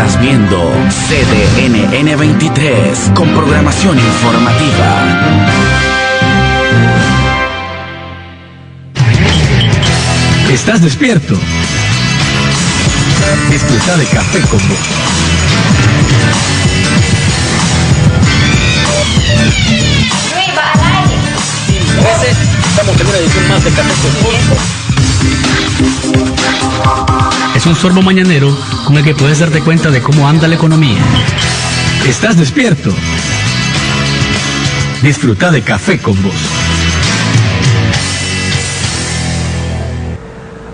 Estás viendo CDN 23 con programación informativa. ¿Estás despierto? Disfruta de Café con Voz. Estamos en una edición más de Café con Voz. Es un sorbo mañanero con el que puedes darte cuenta de cómo anda la economía. ¿Estás despierto? Disfruta de Café con Voz.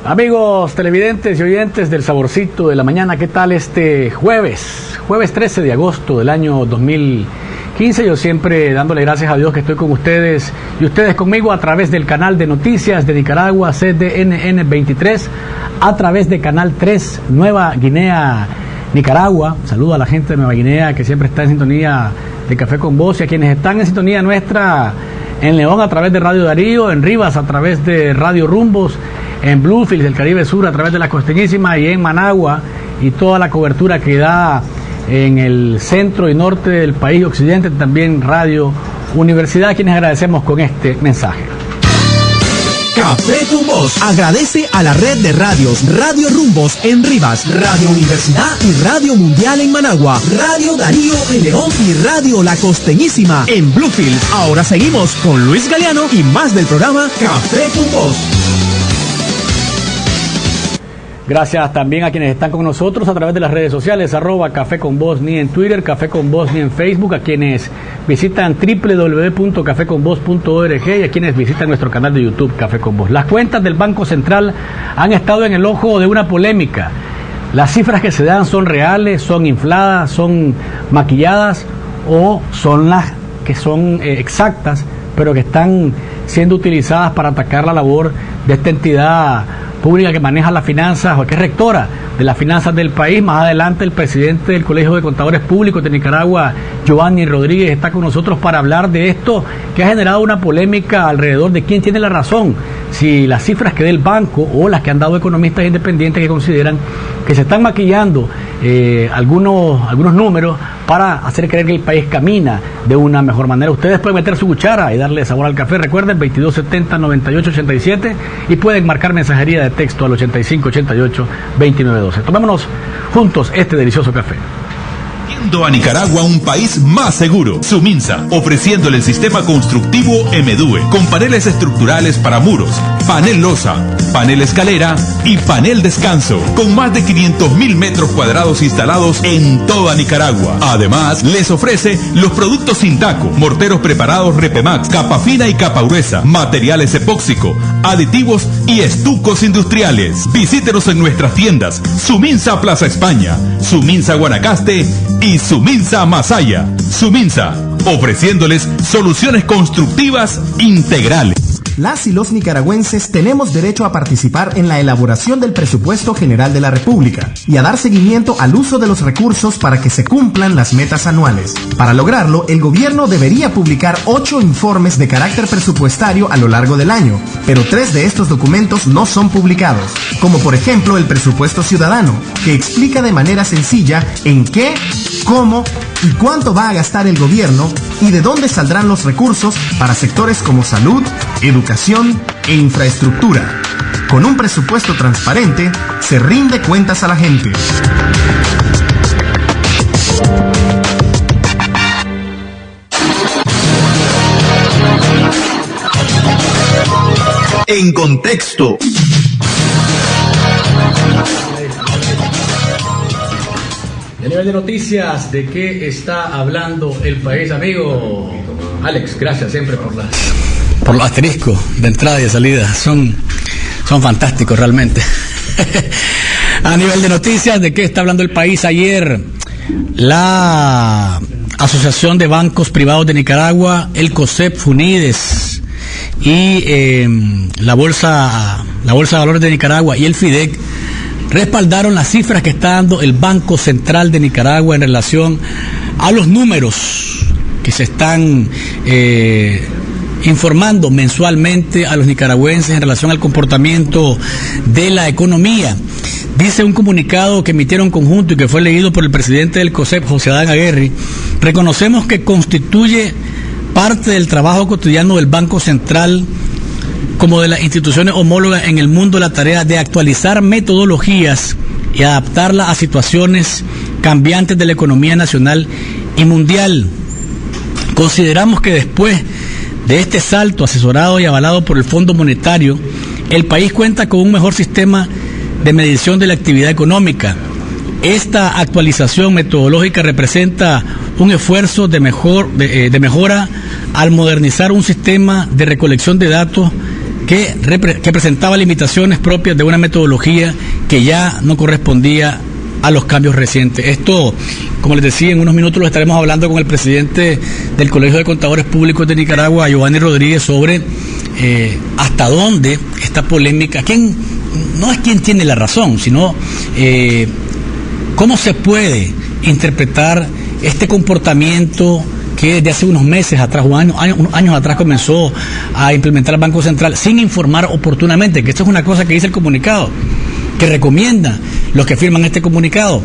Amigos televidentes y oyentes del Saborcito de la Mañana, ¿qué tal este jueves 13 de agosto del año 2015? Yo siempre dándole gracias a Dios que estoy con ustedes y ustedes conmigo a través del canal de noticias de Nicaragua, CDN 23, a través de Canal 3, Nueva Guinea, Nicaragua. Saludo a la gente de Nueva Guinea que siempre está en sintonía de Café con Voz y a quienes están en sintonía nuestra en León a través de Radio Darío, en Rivas a través de Radio Rumbos, en Bluefields del Caribe Sur a través de la Costeñísima y en Managua y toda la cobertura que da en el centro y norte del país occidente, también Radio Universidad, a quienes agradecemos con este mensaje. Café con Voz agradece a la red de radios Radio Rumbos en Rivas, Radio Universidad y Radio Mundial en Managua, Radio Darío en León y Radio La Costeñísima en Bluefields. Ahora seguimos con Luis Galeano y más del programa Café con Voz. Gracias también a quienes están con nosotros a través de las redes sociales, @Café con Voz, ni en Twitter, Café con Voz, ni en Facebook, a quienes visitan www.cafeconvoz.org y a quienes visitan nuestro canal de YouTube, Café con Voz. Las cuentas del Banco Central han estado en el ojo de una polémica. Las cifras que se dan son reales, son infladas, son maquilladas o son las que son exactas, pero que están siendo utilizadas para atacar la labor de esta entidad pública que maneja las finanzas o que es rectora de las finanzas del país. Más adelante el presidente del Colegio de Contadores Públicos de Nicaragua, Giovanni Rodríguez, está con nosotros para hablar de esto que ha generado una polémica alrededor de quién tiene la razón, si las cifras que dé el banco o las que han dado economistas independientes que consideran que se están maquillando algunos números para hacer creer que el país camina de una mejor manera. Ustedes pueden meter su cuchara y darle sabor al café. Recuerden, 2270-9887 y pueden marcar mensajería de texto al 8588-2912. Tomémonos juntos este delicioso café. A Nicaragua un país más seguro. Suminsa, ofreciéndole el sistema constructivo Emedue, con paneles estructurales para muros, panel losa, panel escalera y panel descanso, con más de 500.000 metros cuadrados instalados en toda Nicaragua. Además, les ofrece los productos Sintaco, morteros preparados Repemax, capa fina y capa gruesa, materiales epóxico, aditivos y estucos industriales. Visítenos en nuestras tiendas Suminsa Plaza España, Suminsa Guanacaste y Suminsa Masaya. Suminsa, ofreciéndoles soluciones constructivas integrales. Las y los nicaragüenses tenemos derecho a participar en la elaboración del presupuesto general de la República y a dar seguimiento al uso de los recursos para que se cumplan las metas anuales. Para lograrlo, el gobierno debería publicar 8 informes de carácter presupuestario a lo largo del año, pero 3 de estos documentos no son publicados, como por ejemplo el presupuesto ciudadano, que explica de manera sencilla en qué, cómo y cuánto va a gastar el gobierno y de dónde saldrán los recursos para sectores como salud, educación e infraestructura. Con un presupuesto transparente, se rinde cuentas a la gente. En contexto. A nivel de noticias, ¿de qué está hablando el país, amigo? Alex, gracias siempre por los asteriscos de entrada y de salida. Son fantásticos realmente. A nivel de noticias, ¿de qué está hablando el país? Ayer, la Asociación de Bancos Privados de Nicaragua, el COSEP, FUNIDES y la Bolsa de Valores de Nicaragua y el FIDEC respaldaron las cifras que está dando el Banco Central de Nicaragua en relación a los números que se están informando mensualmente a los nicaragüenses en relación al comportamiento de la economía. Dice un comunicado que emitieron conjunto y que fue leído por el presidente del COSEP, José Adán Aguirre: reconocemos que constituye parte del trabajo cotidiano del Banco Central como de las instituciones homólogas en el mundo la tarea de actualizar metodologías y adaptarlas a situaciones cambiantes de la economía nacional y mundial. Consideramos que después de este salto asesorado y avalado por el Fondo Monetario, el país cuenta con un mejor sistema de medición de la actividad económica. Esta actualización metodológica representa un esfuerzo de mejora al modernizar un sistema de recolección de datos que presentaba limitaciones propias de una metodología que ya no correspondía a los cambios recientes. Esto, como les decía, en unos minutos lo estaremos hablando con el presidente del Colegio de Contadores Públicos de Nicaragua, Giovanni Rodríguez, sobre hasta dónde esta polémica, no es quién tiene la razón, sino cómo se puede interpretar este comportamiento que desde hace unos meses atrás, años atrás, comenzó a implementar el Banco Central sin informar oportunamente, que esto es una cosa que dice el comunicado, que recomienda los que firman este comunicado,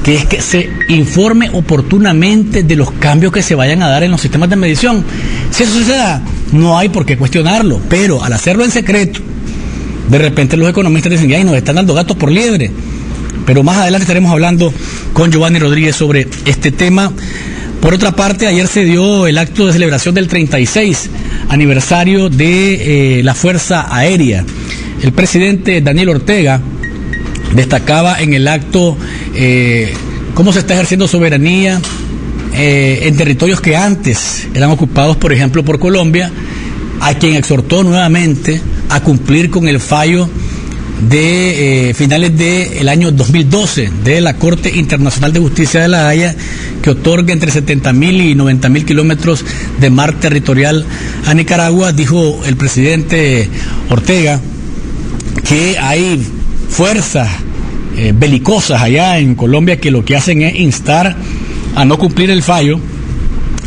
que es que se informe oportunamente de los cambios que se vayan a dar en los sistemas de medición. Si eso suceda, no hay por qué cuestionarlo, pero al hacerlo en secreto, de repente los economistas dicen, ay, nos están dando gatos por liebre. Pero más adelante estaremos hablando con Giovanni Rodríguez sobre este tema. Por otra parte, ayer se dio el acto de celebración del 36 aniversario de la Fuerza Aérea. El presidente Daniel Ortega destacaba en el acto cómo se está ejerciendo soberanía en territorios que antes eran ocupados, por ejemplo, por Colombia, a quien exhortó nuevamente a cumplir con el fallo de finales del año 2012 de la Corte Internacional de Justicia de La Haya, que otorga entre 70.000 y 90.000 kilómetros de mar territorial a Nicaragua. Dijo el presidente Ortega que hay fuerzas belicosas allá en Colombia que lo que hacen es instar a no cumplir el fallo,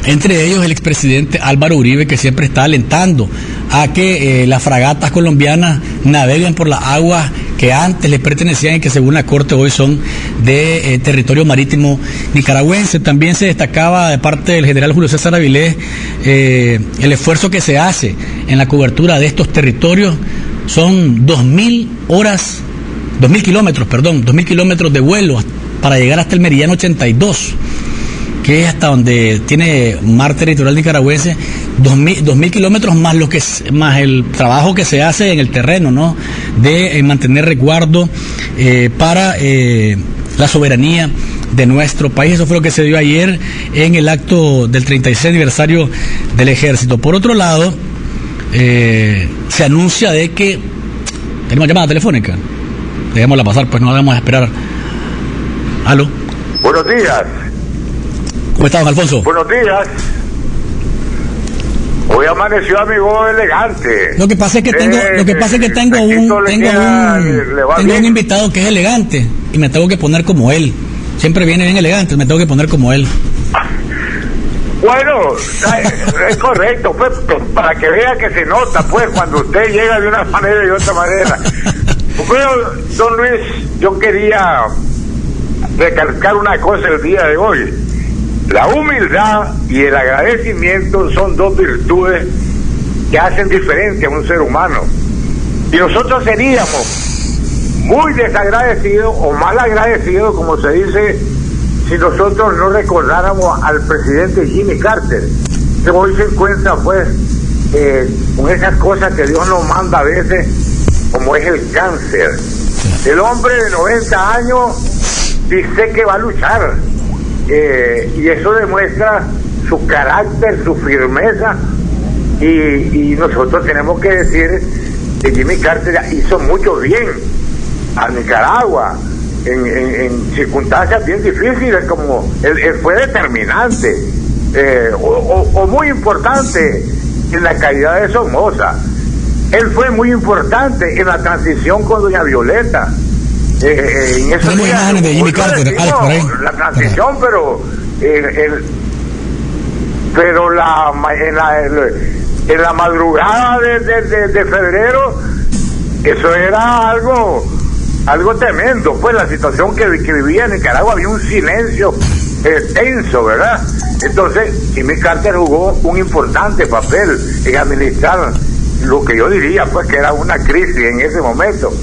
entre ellos el expresidente Álvaro Uribe, que siempre está alentando a que las fragatas colombianas naveguen por las aguas que antes les pertenecían y que según la Corte hoy son de territorio marítimo nicaragüense. También se destacaba de parte del general Julio César Avilés el esfuerzo que se hace en la cobertura de estos territorios. Son 2.000 kilómetros de vuelo para llegar hasta el meridiano 82, que es hasta donde tiene mar territorial nicaragüense. 2.000 kilómetros más el trabajo que se hace en el terreno, ¿no?, de mantener resguardo para la soberanía de nuestro país. Eso fue lo que se dio ayer en el acto del 36 aniversario del Ejército. Por otro lado, se anuncia de que tenemos llamada telefónica. Dejémosla pasar, pues no la vamos a esperar. ¿Aló? Buenos días. ¿Cómo estás, don Alfonso? Buenos días. Hoy amaneció amigo elegante. Lo que pasa es que tengo un invitado que es elegante y me tengo que poner como él. Siempre viene bien elegante, me tengo que poner como él. Bueno, es correcto, pues, para que vea que se nota, pues, cuando usted llega de una manera y de otra manera. Bueno, don Luis, yo quería recalcar una cosa el día de hoy. La humildad y el agradecimiento son dos virtudes que hacen diferencia a un ser humano. Y nosotros seríamos muy desagradecidos o mal agradecidos, como se dice, si nosotros no recordáramos al presidente Jimmy Carter, que hoy se encuentra pues con esas cosas que Dios nos manda a veces, como es el cáncer. El hombre de 90 años dice que va a luchar. Y eso demuestra su carácter, su firmeza, y nosotros tenemos que decir que Jimmy Carter hizo mucho bien a Nicaragua en circunstancias bien difíciles, como él fue determinante o muy importante en la caída de Somoza. Él fue muy importante en la transición con doña Violeta. En esos días, de Jimmy Carter, la transición, pero en la madrugada de febrero, eso era algo algo tremendo, pues la situación que vivía en Nicaragua, había un silencio tenso, ¿verdad? Entonces Jimmy Carter jugó un importante papel en administrar lo que yo diría pues que era una crisis en ese momento.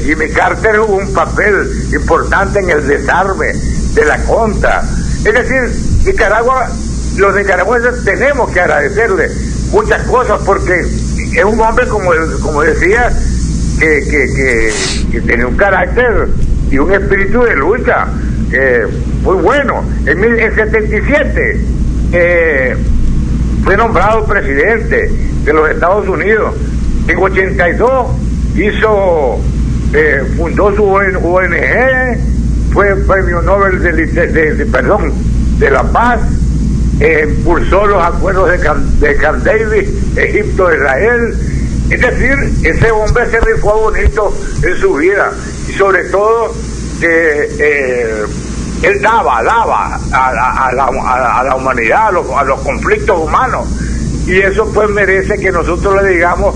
Jimmy Carter jugó un papel importante en el desarme de la contra. Es decir, Nicaragua, los nicaragüenses tenemos que agradecerle muchas cosas, porque es un hombre, como decía, que tiene un carácter y un espíritu de lucha muy bueno. En 77 fue nombrado presidente de los Estados Unidos. En 82 fundó su ONG, fue premio Nobel de la Paz, impulsó los acuerdos de Camp David, Egipto-Israel. Es decir, ese hombre se rifó bonito en su vida, y sobre todo él daba a la humanidad, a los conflictos humanos, y eso pues merece que nosotros le digamos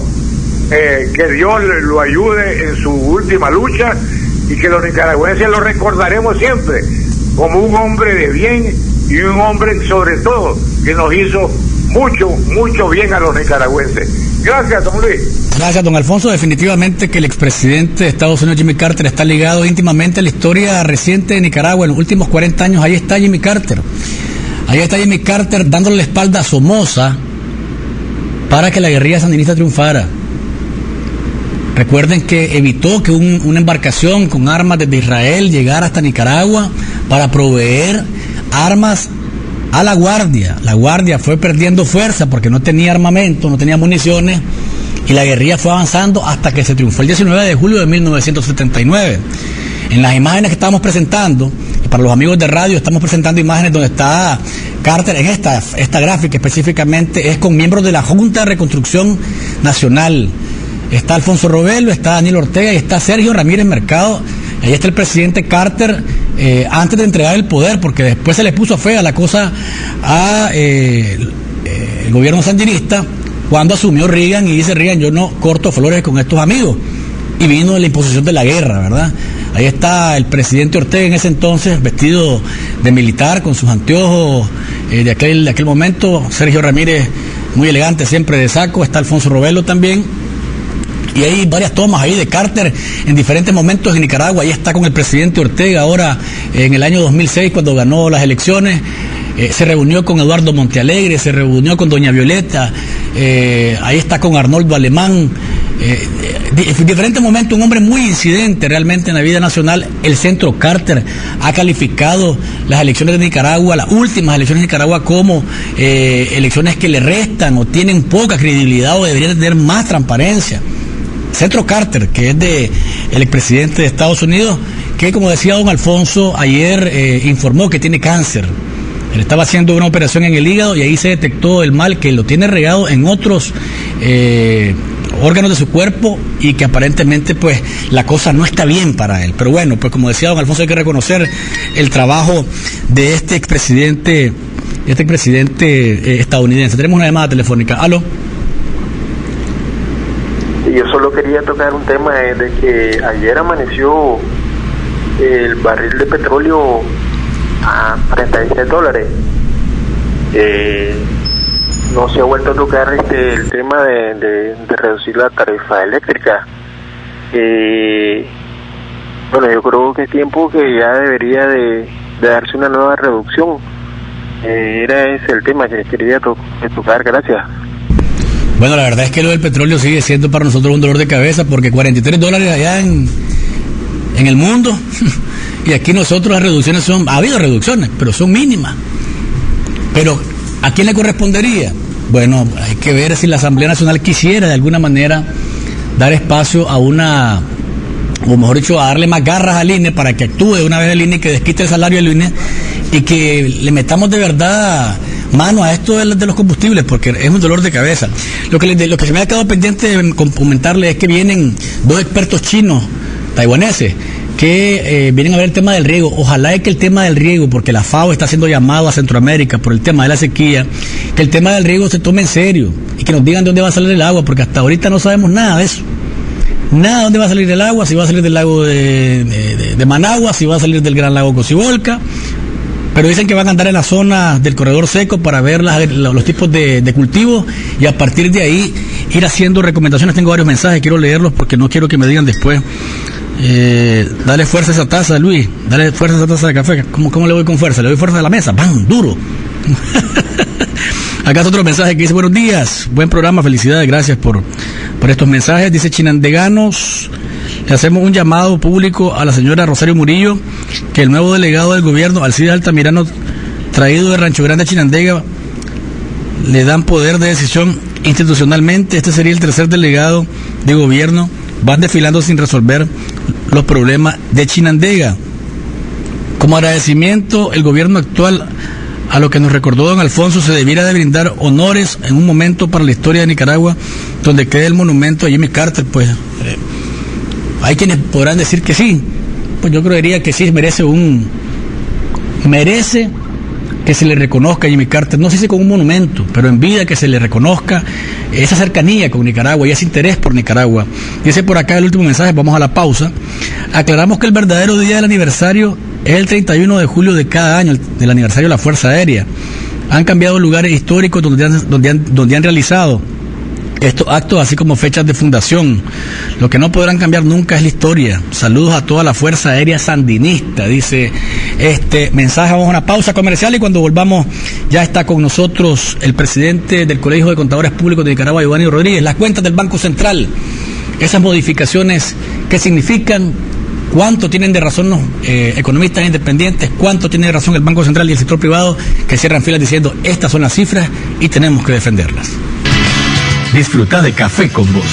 que Dios lo ayude en su última lucha, y que los nicaragüenses lo recordaremos siempre como un hombre de bien, y un hombre sobre todo que nos hizo mucho bien a los nicaragüenses. Gracias, don Luis. Gracias, don Alfonso. Definitivamente que el expresidente de Estados Unidos, Jimmy Carter, está ligado íntimamente a la historia reciente de Nicaragua. En los últimos 40 años, ahí está Jimmy Carter. Ahí está Jimmy Carter dándole la espalda a Somoza para que la guerrilla sandinista triunfara. Recuerden que evitó que una embarcación con armas desde Israel llegara hasta Nicaragua para proveer armas a la Guardia. La Guardia fue perdiendo fuerza porque no tenía armamento, no tenía municiones, y la guerrilla fue avanzando hasta que se triunfó el 19 de julio de 1979. En las imágenes que estamos presentando, y para los amigos de radio, estamos presentando imágenes donde está Carter. En esta gráfica específicamente es con miembros de la Junta de Reconstrucción Nacional. Está Alfonso Robelo, está Daniel Ortega y está Sergio Ramírez Mercado. Ahí está el presidente Carter antes de entregar el poder, porque después se le puso fea la cosa a el gobierno sandinista cuando asumió Reagan, y dice Reagan: yo no corto flores con estos amigos, y vino la imposición de la guerra, ¿verdad? Ahí está el presidente Ortega en ese entonces, vestido de militar, con sus anteojos de aquel momento. Sergio Ramírez, muy elegante, siempre de saco. Está Alfonso Robelo también. Y hay varias tomas ahí de Carter en diferentes momentos en Nicaragua. Ahí está con el presidente Ortega ahora en el año 2006, cuando ganó las elecciones. Se reunió con Eduardo Montealegre, se reunió con doña Violeta, ahí está con Arnoldo Alemán. En diferentes momentos, un hombre muy incidente realmente en la vida nacional. El Centro Carter ha calificado las elecciones de Nicaragua, las últimas elecciones de Nicaragua, como elecciones que le restan o tienen poca credibilidad o deberían tener más transparencia. Centro Carter, que es el expresidente de Estados Unidos, que, como decía don Alfonso, ayer informó que tiene cáncer. Él estaba haciendo una operación en el hígado y ahí se detectó el mal, que lo tiene regado en otros órganos de su cuerpo, y que aparentemente pues la cosa no está bien para él. Pero bueno, pues como decía don Alfonso, hay que reconocer el trabajo de este expresidente estadounidense. Tenemos una llamada telefónica. ¿Aló? Yo solo quería tocar un tema de que ayer amaneció el barril de petróleo a $36. No se ha vuelto a tocar el tema de reducir la tarifa eléctrica. Bueno, yo creo que es tiempo que ya debería de darse una nueva reducción. Era ese el tema que quería tocar. Gracias. Bueno, la verdad es que lo del petróleo sigue siendo para nosotros un dolor de cabeza, porque $43 allá en el mundo, y aquí nosotros las reducciones ha habido reducciones, pero son mínimas. Pero ¿a quién le correspondería? Bueno, hay que ver si la Asamblea Nacional quisiera de alguna manera dar espacio a o mejor dicho, a darle más garras al INE para que actúe de una vez el INE, que desquite el salario del INE, y que le metamos de verdad mano a esto de los combustibles, porque es un dolor de cabeza. Lo que se me ha quedado pendiente de comentarle es que vienen dos expertos chinos, taiwaneses, que vienen a ver el tema del riego. Ojalá que el tema del riego, porque la FAO está haciendo llamado a Centroamérica por el tema de la sequía, que el tema del riego se tome en serio y que nos digan de dónde va a salir el agua, porque hasta ahorita no sabemos nada de eso. nada de dónde va a salir el agua, si va a salir del lago de Managua, si va a salir del gran lago Cocibolca, pero dicen que van a andar en la zona del corredor seco para ver los tipos de cultivos y a partir de ahí ir haciendo recomendaciones. Tengo varios mensajes, quiero leerlos porque no quiero que me digan después, dale fuerza a esa taza, Luis, dale fuerza a esa taza de café. ¿Cómo le voy con fuerza? Le doy fuerza a la mesa, ¡bam! Duro. Acá está otro mensaje que dice: buenos días, buen programa, felicidades, gracias por estos mensajes. Dice: chinandeganos, le hacemos un llamado público a la señora Rosario Murillo, que el nuevo delegado del gobierno, Alcides Altamirano, traído de Rancho Grande a Chinandega, le dan poder de decisión institucionalmente. Este sería el tercer delegado de gobierno. Van desfilando sin resolver los problemas de Chinandega. Como agradecimiento, el gobierno actual, a lo que nos recordó don Alfonso, se debiera de brindar honores en un momento para la historia de Nicaragua, donde quede el monumento a Jimmy Carter. Pues hay quienes podrán decir que sí, pues yo creería que sí merece que se le reconozca a Jimmy Carter, no sé si con un monumento, pero en vida que se le reconozca esa cercanía con Nicaragua y ese interés por Nicaragua. Dice por acá el último mensaje, vamos a la pausa. Aclaramos que el verdadero día del aniversario es el 31 de julio de cada año, del aniversario de la Fuerza Aérea. Han cambiado lugares históricos donde han realizado estos actos, así como fechas de fundación. Lo que no podrán cambiar nunca es la historia. Saludos a toda la Fuerza Aérea Sandinista, dice este mensaje. Vamos a una pausa comercial y cuando volvamos ya está con nosotros el presidente del Colegio de Contadores Públicos de Nicaragua, Giovanni Rodríguez. Las cuentas del Banco Central, esas modificaciones, ¿qué significan? ¿Cuánto tienen de razón los economistas independientes? ¿Cuánto tiene de razón el Banco Central y el sector privado, que cierran filas diciendo estas son las cifras y tenemos que defenderlas? Disfruta de Café con Vos.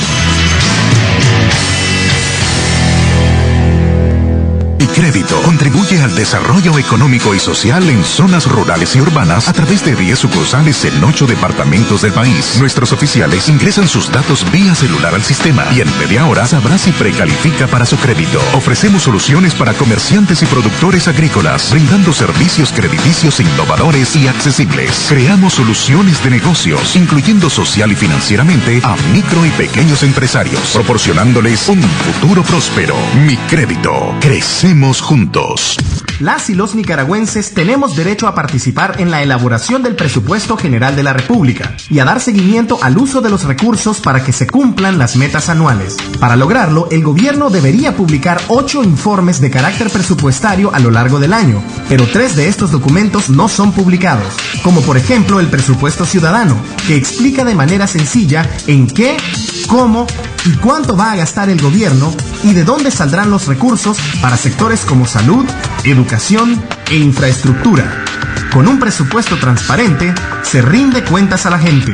Crédito contribuye al desarrollo económico y social en zonas rurales y urbanas a través de 10 sucursales en 8 departamentos del país. Nuestros oficiales ingresan sus datos vía celular al sistema y en media hora sabrá si precalifica para su crédito. Ofrecemos soluciones para comerciantes y productores agrícolas, brindando servicios crediticios innovadores y accesibles. Creamos soluciones de negocios, incluyendo social y financieramente a micro y pequeños empresarios, proporcionándoles un futuro próspero. Mi Crédito. Crecemos juntos. Las y los nicaragüenses tenemos derecho a participar en la elaboración del presupuesto general de la República y a dar seguimiento al uso de los recursos para que se cumplan las metas anuales. Para lograrlo, el gobierno debería publicar 8 informes de carácter presupuestario a lo largo del año, pero 3 de estos documentos no son publicados, como por ejemplo el presupuesto ciudadano, que explica de manera sencilla en qué, cómo y cuánto va a gastar el gobierno y de dónde saldrán los recursos para sectores como salud, educación e infraestructura. Con un presupuesto transparente, se rinde cuentas a la gente.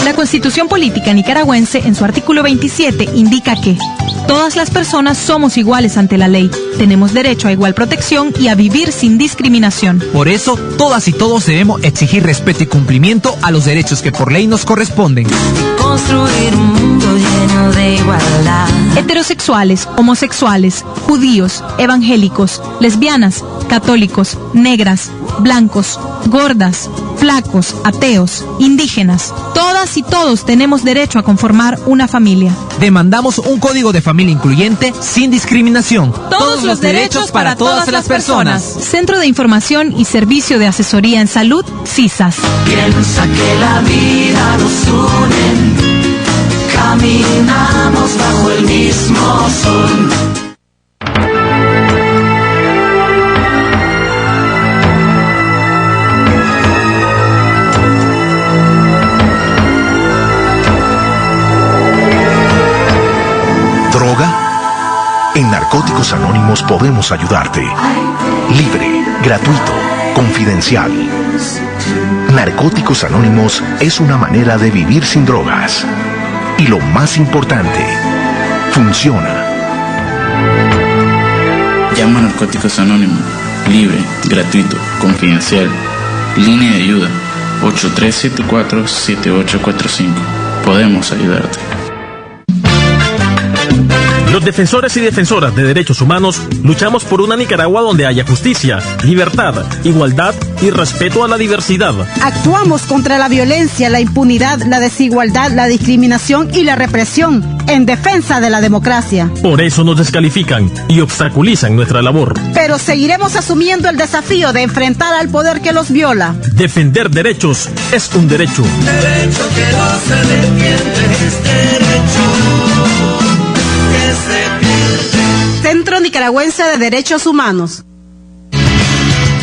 La Constitución Política Nicaragüense, en su artículo 27, indica que todas las personas somos iguales ante la ley, tenemos derecho a igual protección y a vivir sin discriminación. Por eso, todas y todos debemos exigir respeto y cumplimiento a los derechos que por ley nos corresponden. Construir un mundo lleno de igualdad. Heterosexuales, homosexuales, judíos, evangélicos, lesbianas, católicos, negras, blancos, gordas, flacos, ateos, indígenas. Todas y todos tenemos derecho a conformar una familia. Demandamos un código de familia incluyente sin discriminación. Todos los derechos para todas las personas. Centro de Información y Servicio de Asesoría en Salud, CISAS. Piensa que la vida nos une, caminamos bajo el mismo sol. ¿Droga? En Narcóticos Anónimos podemos ayudarte. Libre, gratuito, confidencial. Narcóticos Anónimos es una manera de vivir sin drogas. Y lo más importante, funciona. Llama a Narcóticos Anónimos. Libre, gratuito, confidencial. Línea de ayuda 8374-7845. Podemos ayudarte. No Los defensores y defensoras de derechos humanos luchamos por una Nicaragua donde haya justicia, libertad, igualdad y respeto a la diversidad. Actuamos contra la violencia, la impunidad, la desigualdad, la discriminación y la represión en defensa de la democracia. Por eso nos descalifican y obstaculizan nuestra labor. Pero seguiremos asumiendo el desafío de enfrentar al poder que los viola. Defender derechos es un derecho. Derecho que no se defiende es derecho que se pierde. Centro Nicaragüense de Derechos Humanos.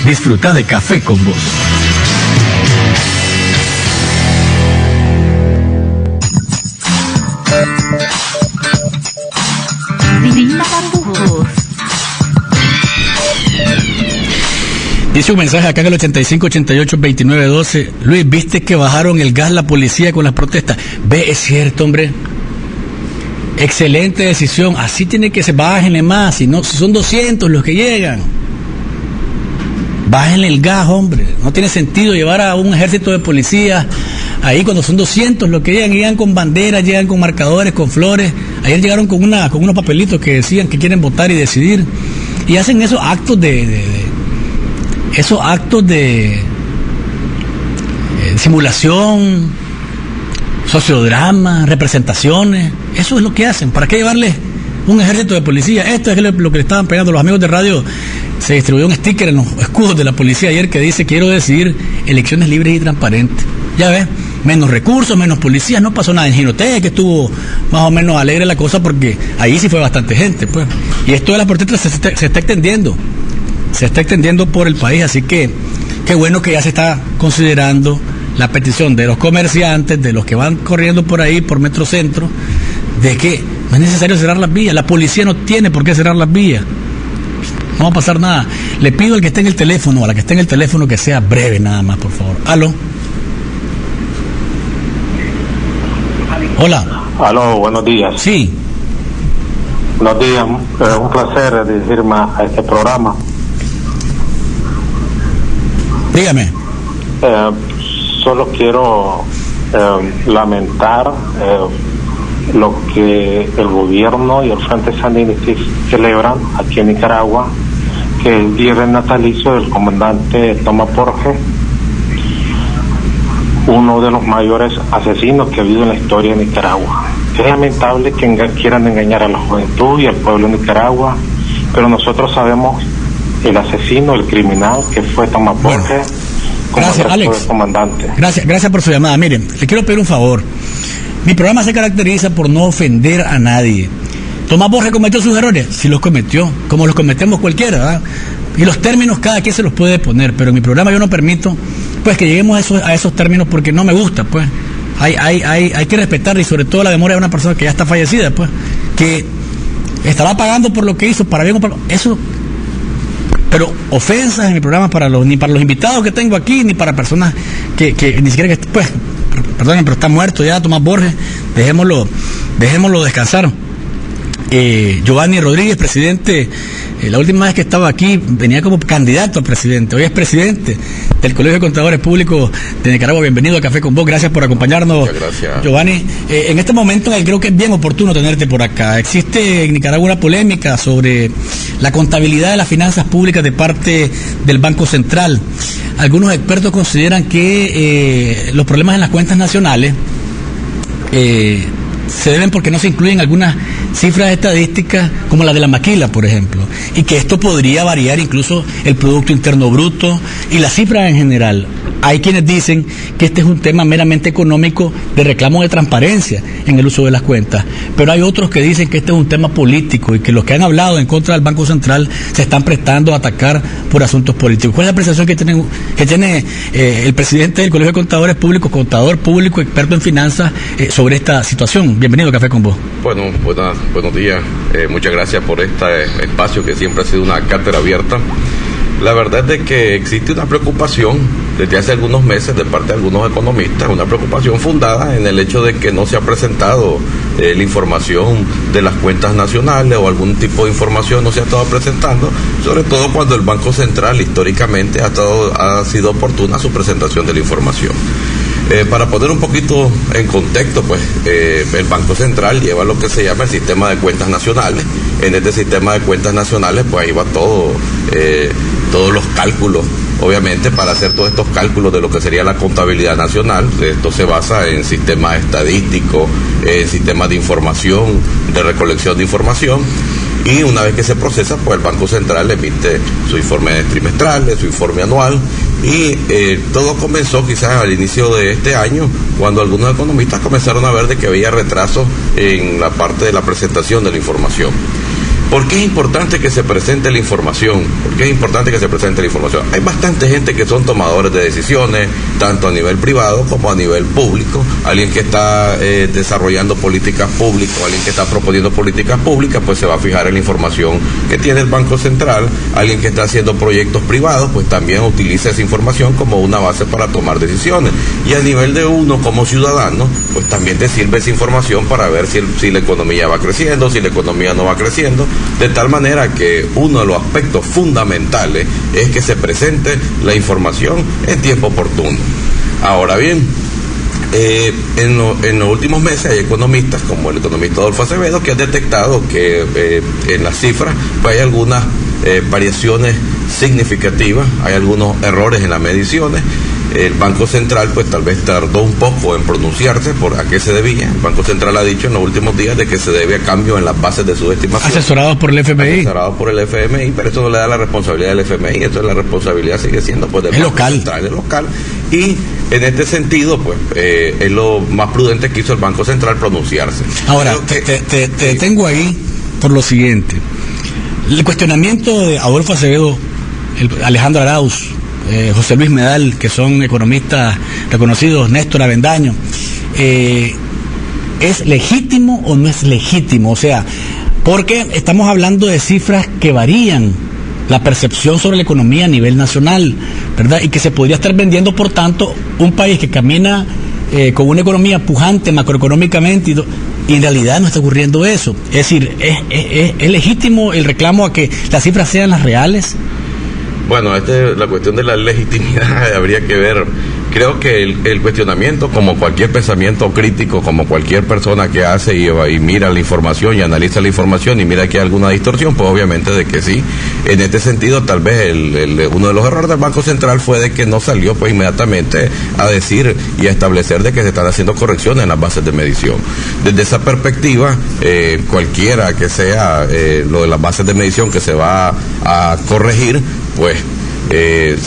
Disfruta de Café con Vos. Dice un mensaje acá en el 85882912. Luis, ¿viste que bajaron el gas la policía con las protestas? Ve, es cierto, hombre. Excelente decisión. Así tiene que ser. Bájenle más. Si no, son 200 los que llegan. Bájenle el gas, hombre. No tiene sentido llevar a un ejército de policías ahí cuando son 200 los que llegan. Llegan con banderas, llegan con marcadores, con flores. Ayer llegaron con unos papelitos que decían que quieren votar y decidir. Y hacen esos actos de simulación, sociodrama, representaciones. Eso es lo que hacen. ¿Para qué llevarle un ejército de policía? Esto es lo que le estaban pegando los amigos de radio. Se distribuyó un sticker en los escudos de la policía ayer que dice: quiero decidir elecciones libres y transparentes. Ya ves, menos recursos, menos policías, no pasó nada. En Jinotega, que estuvo más o menos alegre la cosa, porque ahí sí fue bastante gente, pues. Y esto de las protestas se está extendiendo. Se está extendiendo por el país, así que qué bueno que ya se está considerando la petición de los comerciantes, de los que van corriendo por ahí, por Metrocentro, de que no es necesario cerrar las vías. La policía no tiene por qué cerrar las vías. No va a pasar nada. Le pido al que esté en el teléfono, a la que esté en el teléfono, que sea breve nada más, por favor. ¿Aló? Hola. Aló, buenos días. Sí. Buenos días. Es un placer dirigirme a este programa. Dígame. Solo quiero lamentar lo que el gobierno y el Frente Sandinista celebran aquí en Nicaragua, que es el día del natalicio del comandante Tomás Borges, uno de los mayores asesinos que ha habido en la historia de Nicaragua. Es lamentable que quieran engañar a la juventud y al pueblo de Nicaragua, pero nosotros sabemos el asesino, el criminal que fue Tomás Borges. Gracias, Alex. Comandante. Gracias por su llamada. Miren, le quiero pedir un favor. Mi programa se caracteriza por no ofender a nadie. Tomás Borges cometió sus errores, sí los cometió, como los cometemos cualquiera, ¿verdad? Y los términos cada quien se los puede poner, pero en mi programa yo no permito pues que lleguemos a esos términos, porque no me gusta, pues. Hay que respetar, y sobre todo la memoria de una persona que ya está fallecida, pues, que estará pagando por lo que hizo, para bien o para eso. Pero ofensas en mi programa ni para los invitados que tengo aquí, ni para personas que ni siquiera que, pues, perdonen, pero está muerto ya Tomás Borges, dejémoslo descansar. Giovanni Rodríguez, presidente, la última vez que estaba aquí venía como candidato a presidente, hoy es presidente del Colegio de Contadores Públicos de Nicaragua. Bienvenido a Café con Vos, gracias por acompañarnos. Muchas gracias, Giovanni. En este momento creo que es bien oportuno tenerte por acá. Existe en Nicaragua una polémica sobre la contabilidad de las finanzas públicas de parte del Banco Central. Algunos expertos consideran que los problemas en las cuentas nacionales se deben porque no se incluyen algunas cifras estadísticas como la de la maquila, por ejemplo, y que esto podría variar incluso el Producto Interno Bruto y las cifras en general. Hay quienes dicen que este es un tema meramente económico de reclamo de transparencia en el uso de las cuentas, pero hay otros que dicen que este es un tema político y que los que han hablado en contra del Banco Central se están prestando a atacar por asuntos políticos. ¿Cuál es la apreciación que tiene el presidente del Colegio de Contadores Públicos, contador público, experto en finanzas, sobre esta situación? Bienvenido a Café con Vos. Bueno, buenos días. Muchas gracias por este espacio que siempre ha sido una cátedra abierta. La verdad es de que existe una preocupación desde hace algunos meses de parte de algunos economistas, una preocupación fundada en el hecho de que no se ha presentado la información de las cuentas nacionales, o algún tipo de información no se ha estado presentando, sobre todo cuando el Banco Central históricamente ha sido oportuna su presentación de la información. Para poner un poquito en contexto, pues el Banco Central lleva lo que se llama el sistema de cuentas nacionales. En este sistema de cuentas nacionales, pues ahí va todos los cálculos, obviamente, para hacer todos estos cálculos de lo que sería la contabilidad nacional. Esto se basa en sistemas estadísticos, en sistemas de información, de recolección de información. Y una vez que se procesa, pues el Banco Central emite su informe trimestral, su informe anual, y todo comenzó quizás al inicio de este año, cuando algunos economistas comenzaron a ver de que había retrasos en la parte de la presentación de la información. ¿Por qué es importante que se presente la información? ¿Por qué es importante que se presente la información? Hay bastante gente que son tomadores de decisiones, tanto a nivel privado como a nivel público. Alguien que está desarrollando políticas públicas, alguien que está proponiendo políticas públicas, pues se va a fijar en la información que tiene el Banco Central. Alguien que está haciendo proyectos privados, pues también utiliza esa información como una base para tomar decisiones. Y a nivel de uno como ciudadano, pues también te sirve esa información para ver si la economía va creciendo, si la economía no va creciendo. De tal manera que uno de los aspectos fundamentales es que se presente la información en tiempo oportuno. Ahora bien, en los últimos meses hay economistas, como el economista Adolfo Acevedo, que han detectado que en las cifras pues hay algunas variaciones significativas, hay algunos errores en las mediciones. El Banco Central pues tal vez tardó un poco en pronunciarse por a qué se debía. El Banco Central ha dicho en los últimos días de que se debe a cambio en las bases de su estimación. Asesorados por el FMI. Asesorados por el FMI, pero eso no le da la responsabilidad del FMI, eso es la responsabilidad sigue siendo pues del Banco Central, el local. Y en este sentido, pues es lo más prudente que hizo el Banco Central pronunciarse. Ahora, te tengo ahí por lo siguiente. El cuestionamiento de Adolfo Acevedo, Alejandro Arauz, José Luis Medal, que son economistas reconocidos, Néstor Avendaño, ¿es legítimo o no es legítimo? O sea, porque estamos hablando de cifras que varían la percepción sobre la economía a nivel nacional, ¿verdad? Y que se podría estar vendiendo, por tanto, un país que camina con una economía pujante macroeconómicamente y en realidad no está ocurriendo eso. Es decir, ¿es legítimo el reclamo a que las cifras sean las reales? Bueno, la cuestión de la legitimidad habría que ver. Creo que el cuestionamiento, como cualquier pensamiento crítico, como cualquier persona que hace y mira la información y analiza la información y mira que hay alguna distorsión, pues obviamente de que sí. En este sentido, tal vez uno de los errores del Banco Central fue de que no salió pues inmediatamente a decir y a establecer de que se están haciendo correcciones en las bases de medición. Desde esa perspectiva, cualquiera que sea lo de las bases de medición que se va a corregir, pues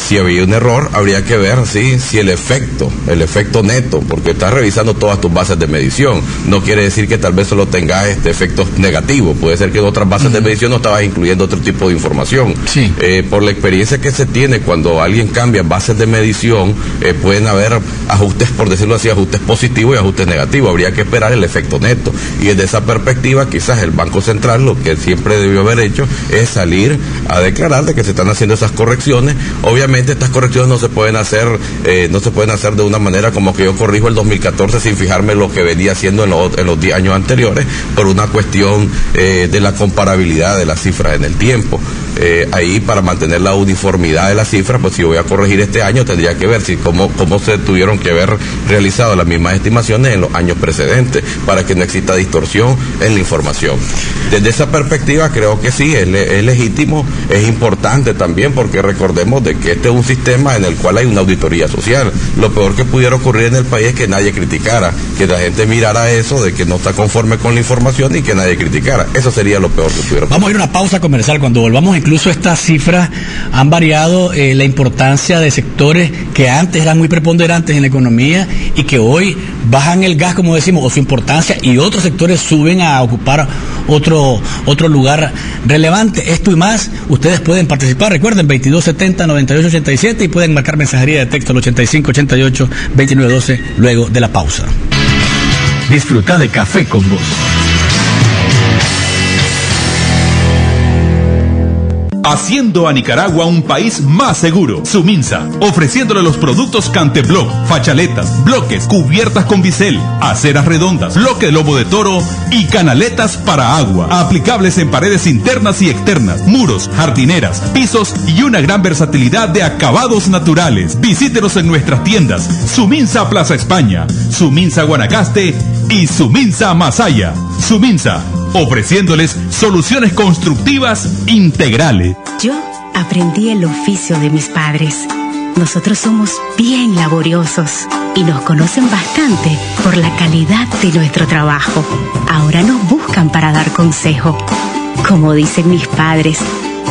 si había un error, habría que ver si el efecto neto, porque estás revisando todas tus bases de medición, no quiere decir que tal vez solo tengas efectos negativos, puede ser que en otras bases de medición no estabas incluyendo otro tipo de información. Sí. Por la experiencia que se tiene, cuando alguien cambia bases de medición, pueden haber ajustes, por decirlo así, ajustes positivos y ajustes negativos, habría que esperar el efecto neto, y desde esa perspectiva quizás el Banco Central lo que siempre debió haber hecho es salir a declarar de que se están haciendo esas correcciones. Obviamente estas correcciones no se pueden hacer de una manera como que yo corrijo el 2014 sin fijarme lo que venía haciendo en los 10 años anteriores, por una cuestión de la comparabilidad de las cifras en el tiempo. Ahí, para mantener la uniformidad de las cifras, pues si voy a corregir este año tendría que ver cómo se tuvieron que haber realizado las mismas estimaciones en los años precedentes para que no exista distorsión en la información. Desde esa perspectiva creo que sí, es legítimo, es importante también, porque recordemos de que este es un sistema en el cual hay una auditoría social. Lo peor que pudiera ocurrir en el país es que nadie criticara, que la gente mirara eso de que no está conforme con la información y que nadie criticara. Eso sería lo peor que pudiera ocurrir. Vamos a ir a una pausa comercial. Cuando volvamos, incluso estas cifras han variado la importancia de sectores que antes eran muy preponderantes en la economía y que hoy bajan el gas, como decimos, o su importancia, y otros sectores suben a ocupar otro lugar relevante. Esto y más, ustedes pueden participar. Recuerden, 2270-9887, y pueden marcar mensajería de texto al 8588-2912 luego de la pausa. Disfruta de Café con Voz. haciendo a Nicaragua un país más seguro. Suminsa, ofreciéndole los productos Cantebloc, fachaletas, bloques, cubiertas con bisel, aceras redondas, bloque de lomo de toro y canaletas para agua, aplicables en paredes internas y externas, muros, jardineras, pisos y una gran versatilidad de acabados naturales. Visítenos en nuestras tiendas Suminsa Plaza España, Suminsa Guanacaste y Suminsa Masaya. Suminsa, ofreciéndoles soluciones constructivas integrales. Yo aprendí el oficio de mis padres. Nosotros somos bien laboriosos y nos conocen bastante por la calidad de nuestro trabajo. Ahora nos buscan para dar consejo. Como dicen mis padres,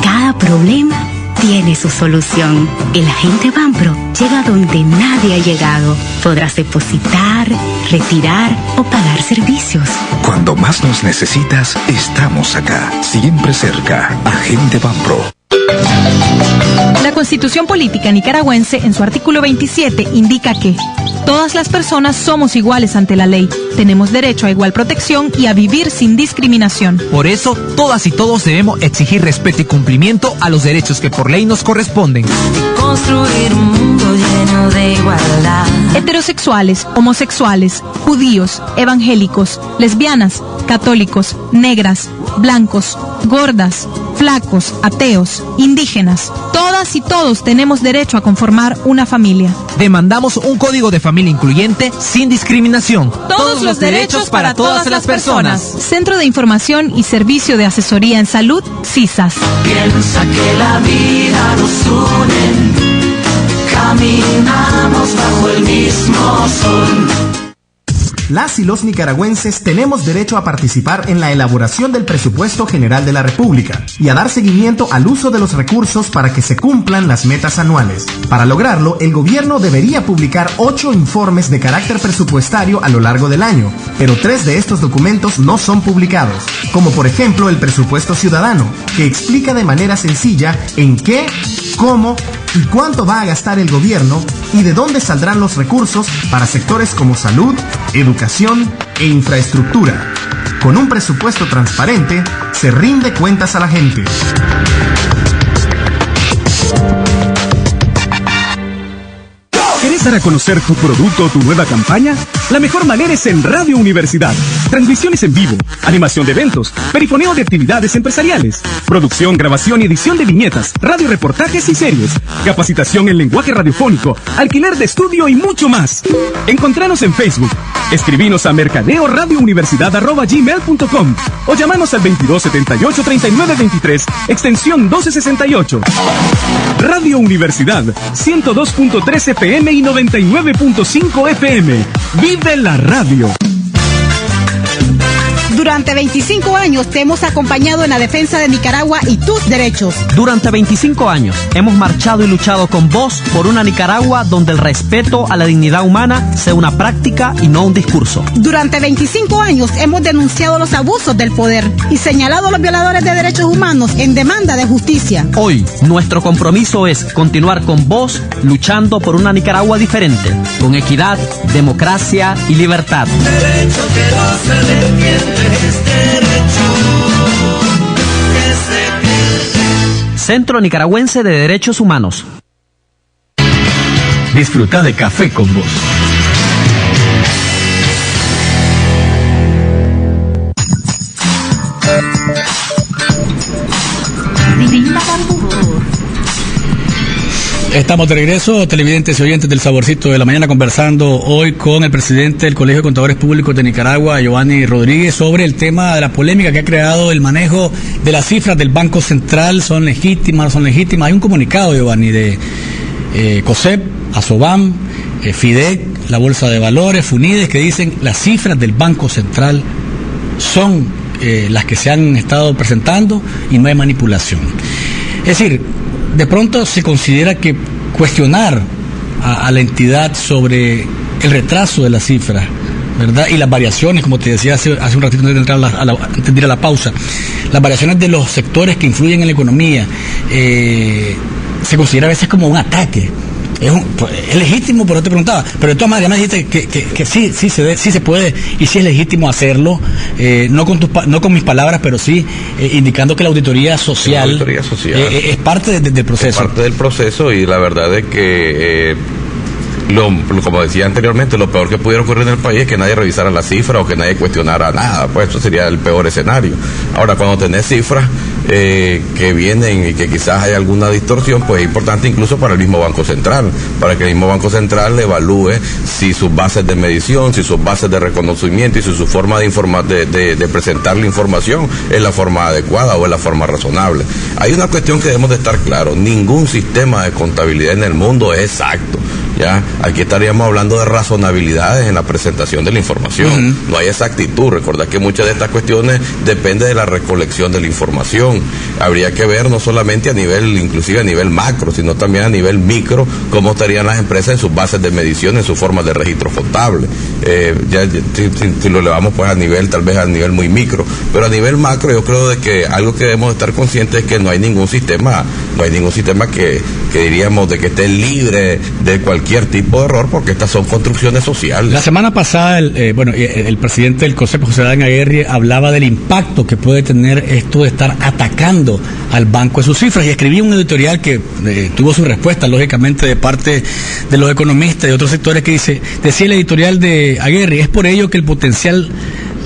cada problema tiene su solución. El agente Banpro llega donde nadie ha llegado. Podrás depositar, retirar o pagar servicios. Cuando más nos necesitas, estamos acá, siempre cerca. Agente Banpro. La Constitución Política Nicaragüense, en su artículo 27, indica que todas las personas somos iguales ante la ley, tenemos derecho a igual protección y a vivir sin discriminación. Por eso, todas y todos debemos exigir respeto y cumplimiento a los derechos que por ley nos corresponden. Construir un mundo lleno de igualdad. Heterosexuales, homosexuales, judíos, evangélicos, lesbianas, católicos, negras, blancos, gordas, flacos, ateos, indígenas. Todas y todos tenemos derecho a conformar una familia. Demandamos un código de familia incluyente sin discriminación. Todos los derechos para todas las personas. Centro de Información y Servicio de Asesoría en Salud, CISAS. Piensa que la vida nos une, caminamos bajo el mismo sol. Las y los nicaragüenses tenemos derecho a participar en la elaboración del presupuesto general de la República y a dar seguimiento al uso de los recursos para que se cumplan las metas anuales. Para lograrlo, el gobierno debería publicar 8 informes de carácter presupuestario a lo largo del año, pero 3 de estos documentos no son publicados, como por ejemplo el presupuesto ciudadano, que explica de manera sencilla en qué, cómo y cuánto va a gastar el gobierno y de dónde saldrán los recursos para sectores como salud, educación e infraestructura. Con un presupuesto transparente, se rinde cuentas a la gente. ¿Querés dar a conocer tu producto o tu nueva campaña? La mejor manera es en Radio Universidad. Transmisiones en vivo, animación de eventos, perifoneo de actividades empresariales, producción, grabación y edición de viñetas, radioreportajes y series, capacitación en lenguaje radiofónico, alquiler de estudio y mucho más. Encontranos en Facebook. Escribinos a mercadeoradiouniversidad@gmail.com o llamanos al 2278-3923, extensión 1268. Radio Universidad, 102.3 FM y 99.5 FM. ¡Vive la radio! Durante 25 años te hemos acompañado en la defensa de Nicaragua y tus derechos. Durante 25 años hemos marchado y luchado con vos por una Nicaragua donde el respeto a la dignidad humana sea una práctica y no un discurso. Durante 25 años hemos denunciado los abusos del poder y señalado a los violadores de derechos humanos en demanda de justicia. Hoy, nuestro compromiso es continuar con vos luchando por una Nicaragua diferente, con equidad, democracia y libertad. Derecho que no se defiende. Centro Nicaragüense de Derechos Humanos. Disfruta de Café con Vos. Estamos de regreso, televidentes y oyentes del Saborcito de la Mañana, conversando hoy con el presidente del Colegio de Contadores Públicos de Nicaragua, Giovanni Rodríguez, sobre el tema de la polémica que ha creado el manejo de las cifras del Banco Central. ¿Son legítimas, no son legítimas? Hay un comunicado, Giovanni, de COSEP, ASOBAM, FIDEC, la Bolsa de Valores, FUNIDES, que dicen las cifras del Banco Central son las que se han estado presentando y no hay manipulación. Es decir, de pronto se considera que cuestionar a la entidad sobre el retraso de las cifras, ¿verdad? Y las variaciones, como te decía hace un ratito antes de entrar antes de ir a la pausa, las variaciones de los sectores que influyen en la economía, se considera a veces como un ataque es legítimo, pero te preguntaba, pero de todas maneras me dijiste que sí se puede y sí es legítimo hacerlo, no con mis palabras, pero sí indicando que la auditoría social, es parte del proceso. Es parte del proceso, y la verdad es que como decía anteriormente, lo peor que pudiera ocurrir en el país es que nadie revisara las cifras o que nadie cuestionara nada, pues eso sería el peor escenario. Ahora, cuando tenés cifras que vienen y que quizás hay alguna distorsión, pues es importante incluso para el mismo Banco Central, para que el mismo Banco Central evalúe si sus bases de medición, si sus bases de reconocimiento y si su forma de presentar la información es la forma adecuada o es la forma razonable. Hay una cuestión que debemos de estar claros: ningún sistema de contabilidad en el mundo es exacto. Ya, aquí estaríamos hablando de razonabilidades en la presentación de la información. No hay exactitud. Recordad que muchas de estas cuestiones dependen de la recolección de la información. Habría que ver no solamente inclusive a nivel macro, sino también a nivel micro, cómo estarían las empresas en sus bases de medición, en sus formas de registro contable. Si lo elevamos pues tal vez a nivel muy micro, pero a nivel macro yo creo de que algo que debemos estar conscientes es que no hay ningún sistema que diríamos de que esté libre de cualquier tipo de error, porque estas son construcciones sociales. La semana pasada el presidente del COSEP, José Adán Aguirre, hablaba del impacto que puede tener esto de estar atacando al banco en sus cifras, y escribía un editorial que tuvo su respuesta lógicamente de parte de los economistas y de otros sectores, que decía el editorial de Aguirre: es por ello que el potencial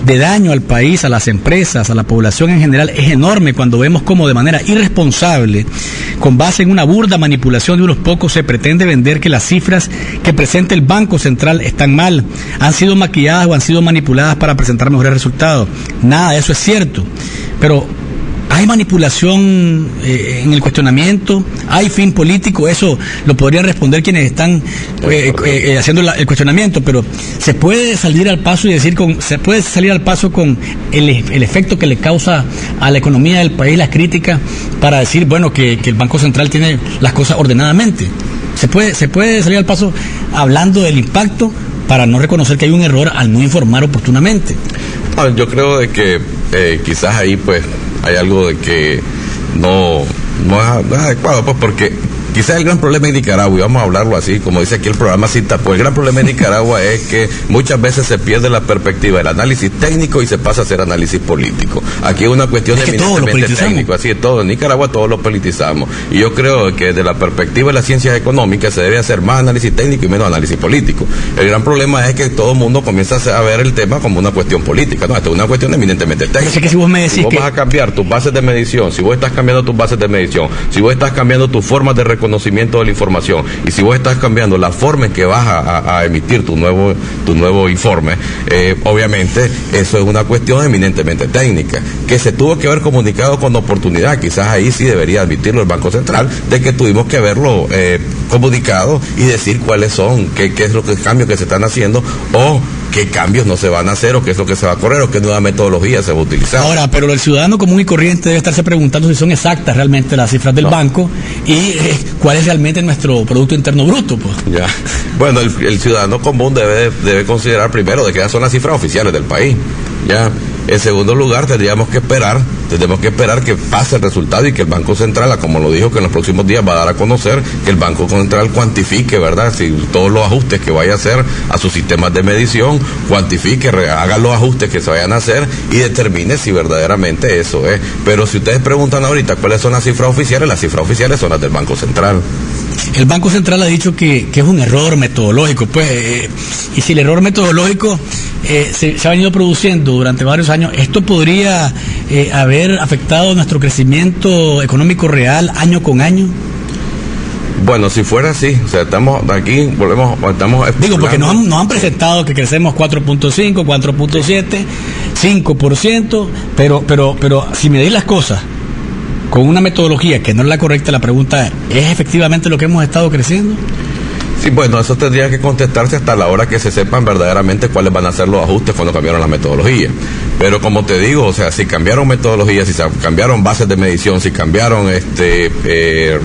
de daño al país, a las empresas, a la población en general es enorme cuando vemos cómo de manera irresponsable, con base en una burda manipulación de unos pocos, se pretende vender que las cifras que presenta el Banco Central están mal, han sido maquilladas o han sido manipuladas para presentar mejores resultados. Nada de eso es cierto, pero ¿hay manipulación en el cuestionamiento? ¿Hay fin político? Eso lo podrían responder quienes están haciendo el cuestionamiento, pero se puede salir al paso con el efecto que le causa a la economía del país las críticas, para decir, que el Banco Central tiene las cosas ordenadamente. Se puede salir al paso hablando del impacto para no reconocer que hay un error al no informar oportunamente. Yo creo de que quizás ahí pues hay algo de que no es adecuado, pues, porque quizás el gran problema en Nicaragua, y vamos a hablarlo así, como dice aquí el programa Cita, pues el gran problema en Nicaragua es que muchas veces se pierde la perspectiva del análisis técnico y se pasa a hacer análisis político. Aquí es una cuestión eminentemente técnica, así es todo. En Nicaragua todos lo politizamos. Y yo creo que desde la perspectiva de las ciencias económicas se debe hacer más análisis técnico y menos análisis político. El gran problema es que todo el mundo comienza a ver el tema como una cuestión política. No, esto es una cuestión eminentemente técnica. Pero es que si vos me decís si vos vas a cambiar tus bases de medición, si vos estás cambiando tus bases de medición, si vos estás cambiando tus formas de reconocimiento de la información, y si vos estás cambiando la forma en que vas a emitir tu nuevo informe, obviamente eso es una cuestión eminentemente técnica, que se tuvo que haber comunicado con oportunidad. Quizás ahí sí debería admitirlo el Banco Central, de que tuvimos que haberlo comunicado y decir cuáles son, qué es lo que el cambio que se están haciendo, o qué cambios no se van a hacer, o qué es lo que se va a correr, o qué nueva metodología se va a utilizar. Ahora, pero el ciudadano común y corriente debe estarse preguntando si son exactas realmente las cifras del banco y cuál es realmente nuestro Producto Interno Bruto, pues. Ya. Bueno, el ciudadano común debe considerar primero de que esas son las cifras oficiales del país. Ya. En segundo lugar, tendremos que esperar que pase el resultado y que el Banco Central, como lo dijo, que en los próximos días va a dar a conocer, que el Banco Central cuantifique, ¿verdad?, si todos los ajustes que vaya a hacer a sus sistemas de medición, cuantifique, haga los ajustes que se vayan a hacer y determine si verdaderamente eso es. Pero si ustedes preguntan ahorita cuáles son las cifras oficiales son las del Banco Central. El Banco Central ha dicho que es un error metodológico, pues, y si el error metodológico se ha venido produciendo durante varios años, ¿esto podría haber afectado nuestro crecimiento económico real año con año? Bueno, si fuera así, o sea, estamos Digo, porque nos han presentado que crecemos 4.5, 4.7, 5%, pero si me di las cosas con una metodología que no es la correcta, la pregunta ¿es efectivamente lo que hemos estado creciendo? Sí, bueno, eso tendría que contestarse hasta la hora que se sepan verdaderamente cuáles van a ser los ajustes cuando cambiaron la metodología. Pero como te digo, o sea, si cambiaron metodologías, si cambiaron bases de medición, si cambiaron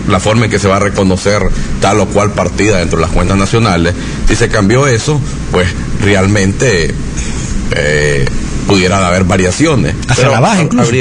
la forma en que se va a reconocer tal o cual partida dentro de las cuentas nacionales, si se cambió eso, pues realmente pudieran haber variaciones. Hacia la baja incluso.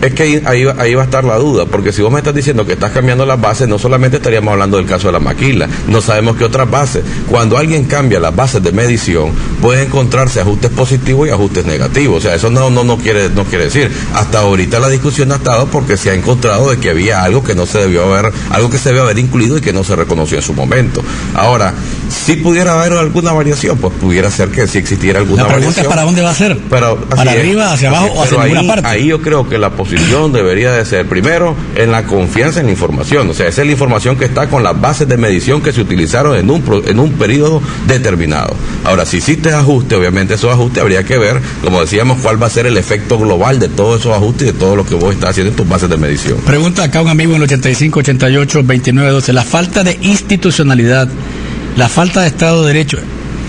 Es que ahí va a estar la duda, porque si vos me estás diciendo que estás cambiando las bases, no solamente estaríamos hablando del caso de la maquila, no sabemos qué otras bases. Cuando alguien cambia las bases de medición, puede encontrarse ajustes positivos y ajustes negativos. O sea, eso no quiere decir. Hasta ahorita la discusión ha estado porque se ha encontrado de que había algo que no se debió haber, algo que se debió haber incluido y que no se reconoció en su momento. Ahora, si pudiera haber alguna variación, pues pudiera ser que si existiera alguna variación. La pregunta es ¿para dónde va a ser? ¿Para arriba, hacia abajo o hacia ninguna parte? Ahí yo creo que la posición debería de ser, primero, en la confianza en la información. O sea, esa es la información que está con las bases de medición que se utilizaron en un periodo determinado. Ahora, si hiciste ajustes, obviamente esos ajustes habría que ver, como decíamos, cuál va a ser el efecto global de todos esos ajustes y de todo lo que vos estás haciendo en tus bases de medición. Pregunta acá un amigo en el 85-88-29-12. La falta de institucionalidad, la falta de Estado de Derecho,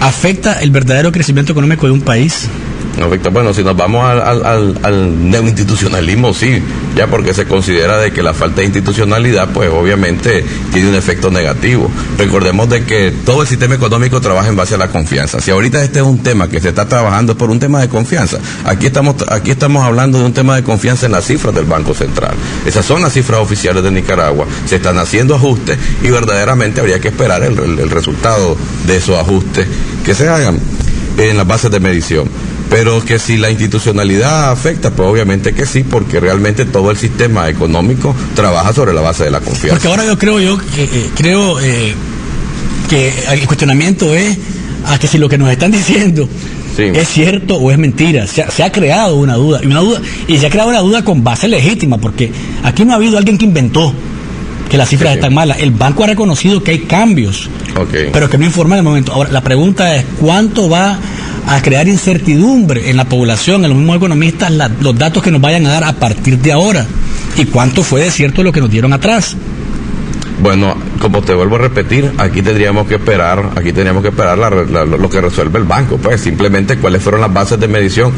¿afecta el verdadero crecimiento económico de un país? Afecta, bueno, si nos vamos al neoinstitucionalismo, sí, ya porque se considera de que la falta de institucionalidad, pues obviamente tiene un efecto negativo. Recordemos de que todo el sistema económico trabaja en base a la confianza. Si ahorita este es un tema que se está trabajando es por un tema de confianza. Aquí estamos hablando de un tema de confianza en las cifras del Banco Central. Esas son las cifras oficiales de Nicaragua. Se están haciendo ajustes y verdaderamente habría que esperar el resultado de esos ajustes que se hagan en las bases de medición. Pero que si la institucionalidad afecta, pues obviamente que sí, porque realmente todo el sistema económico trabaja sobre la base de la confianza. Porque ahora creo que el cuestionamiento es a que si lo que nos están diciendo es cierto o es mentira. Se ha creado una duda, y se ha creado una duda con base legítima, porque aquí no ha habido alguien que inventó que las cifras están malas. El banco ha reconocido que hay cambios, pero que no informa en el momento. Ahora, la pregunta es, ¿cuánto va a crear incertidumbre en la población, en los mismos economistas, los datos que nos vayan a dar a partir de ahora? ¿Y cuánto fue de cierto lo que nos dieron atrás? Bueno, como te vuelvo a repetir, aquí tendríamos que esperar lo que resuelve el banco, pues simplemente cuáles fueron las bases de medición,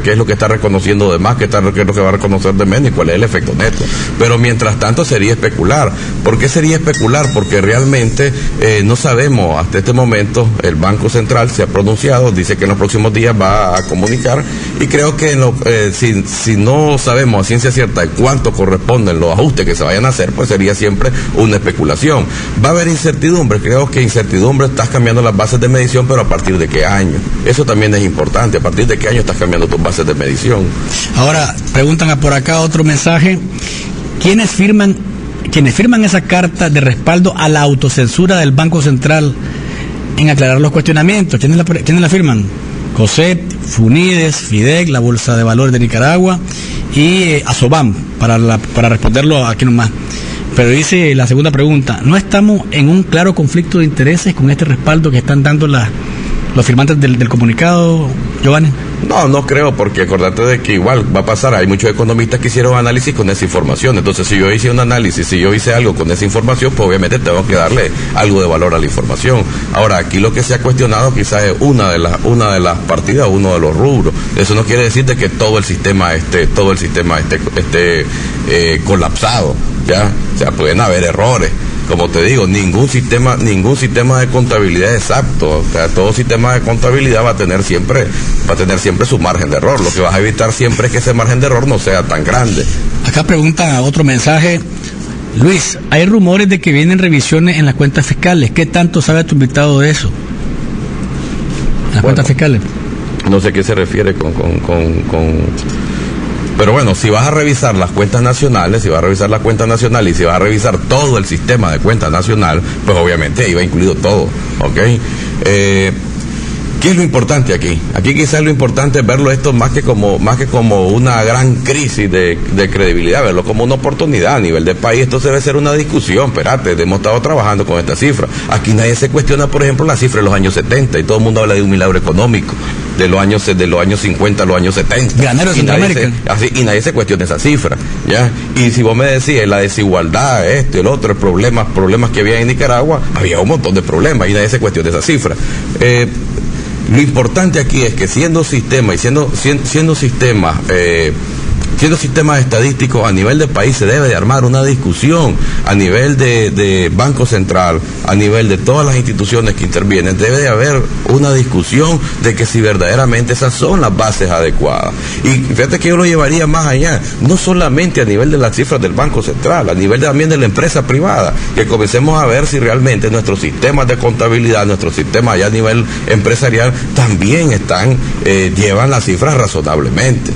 qué es lo que está reconociendo de más, qué es lo que va a reconocer de menos y cuál es el efecto neto. Pero mientras tanto sería especular. ¿Por qué sería especular? Porque realmente no sabemos, hasta este momento el Banco Central se ha pronunciado, dice que en los próximos días va a comunicar, y creo que si no sabemos a ciencia cierta de cuánto corresponden los ajustes que se vayan a hacer, pues sería siempre una especulación. Va a haber incertidumbre, creo que incertidumbre, estás cambiando las bases de medición, pero ¿a partir de qué año? Eso también es importante, ¿a partir de qué año estás cambiando tus bases de medición? Ahora, preguntan por acá otro mensaje, ¿quiénes firman esa carta de respaldo a la autocensura del Banco Central en aclarar los cuestionamientos? ¿Quiénes la firman? COSET, FUNIDES, FIDEC, la Bolsa de Valores de Nicaragua y ASOBAM, para responderlo aquí nomás. Pero dice la segunda pregunta, ¿no estamos en un claro conflicto de intereses con este respaldo que están dando los firmantes del comunicado, Giovanni? No creo, porque acordate de que igual va a pasar, hay muchos economistas que hicieron análisis con esa información, entonces si yo hice un análisis, si yo hice algo con esa información, pues obviamente tengo que darle algo de valor a la información. Ahora, aquí lo que se ha cuestionado quizás es una de las partidas, uno de los rubros. Eso no quiere decir de que todo el sistema esté colapsado, ¿ya? O sea, pueden haber errores. Como te digo, ningún sistema de contabilidad es exacto. O sea, todo sistema de contabilidad va a tener siempre su margen de error. Lo que vas a evitar siempre es que ese margen de error no sea tan grande. Acá preguntan otro mensaje. Luis, hay rumores de que vienen revisiones en las cuentas fiscales. ¿Qué tanto sabe tu invitado de eso? ¿Las cuentas fiscales? No sé a qué se refiere con... Pero bueno, si vas a revisar las cuentas nacionales, y si vas a revisar todo el sistema de cuentas nacional, pues obviamente ahí va incluido todo, ¿ok? ¿Qué es lo importante aquí? Aquí quizás lo importante es verlo esto más que como una gran crisis de credibilidad, verlo como una oportunidad a nivel de país. Esto debe ser una discusión, espérate, hemos estado trabajando con esta cifra. Aquí nadie se cuestiona, por ejemplo, la cifra de los años 70, y todo el mundo habla de un milagro económico. De los años 50 a los años 70. Granero de Centroamérica. Y nadie se cuestiona esa cifra, ¿ya? Y si vos me decís la desigualdad, esto y el otro, problemas que había en Nicaragua, había un montón de problemas y nadie se cuestiona esa cifra. Lo importante aquí es que siendo sistemas siendo sistemas estadísticos a nivel de país se debe de armar una discusión a nivel de Banco Central, a nivel de todas las instituciones que intervienen, debe de haber una discusión de que si verdaderamente esas son las bases adecuadas. Y fíjate que yo lo llevaría más allá, no solamente a nivel de las cifras del Banco Central, a nivel también de la empresa privada, que comencemos a ver si realmente nuestros sistemas de contabilidad, nuestros sistemas ya a nivel empresarial también llevan las cifras razonablemente.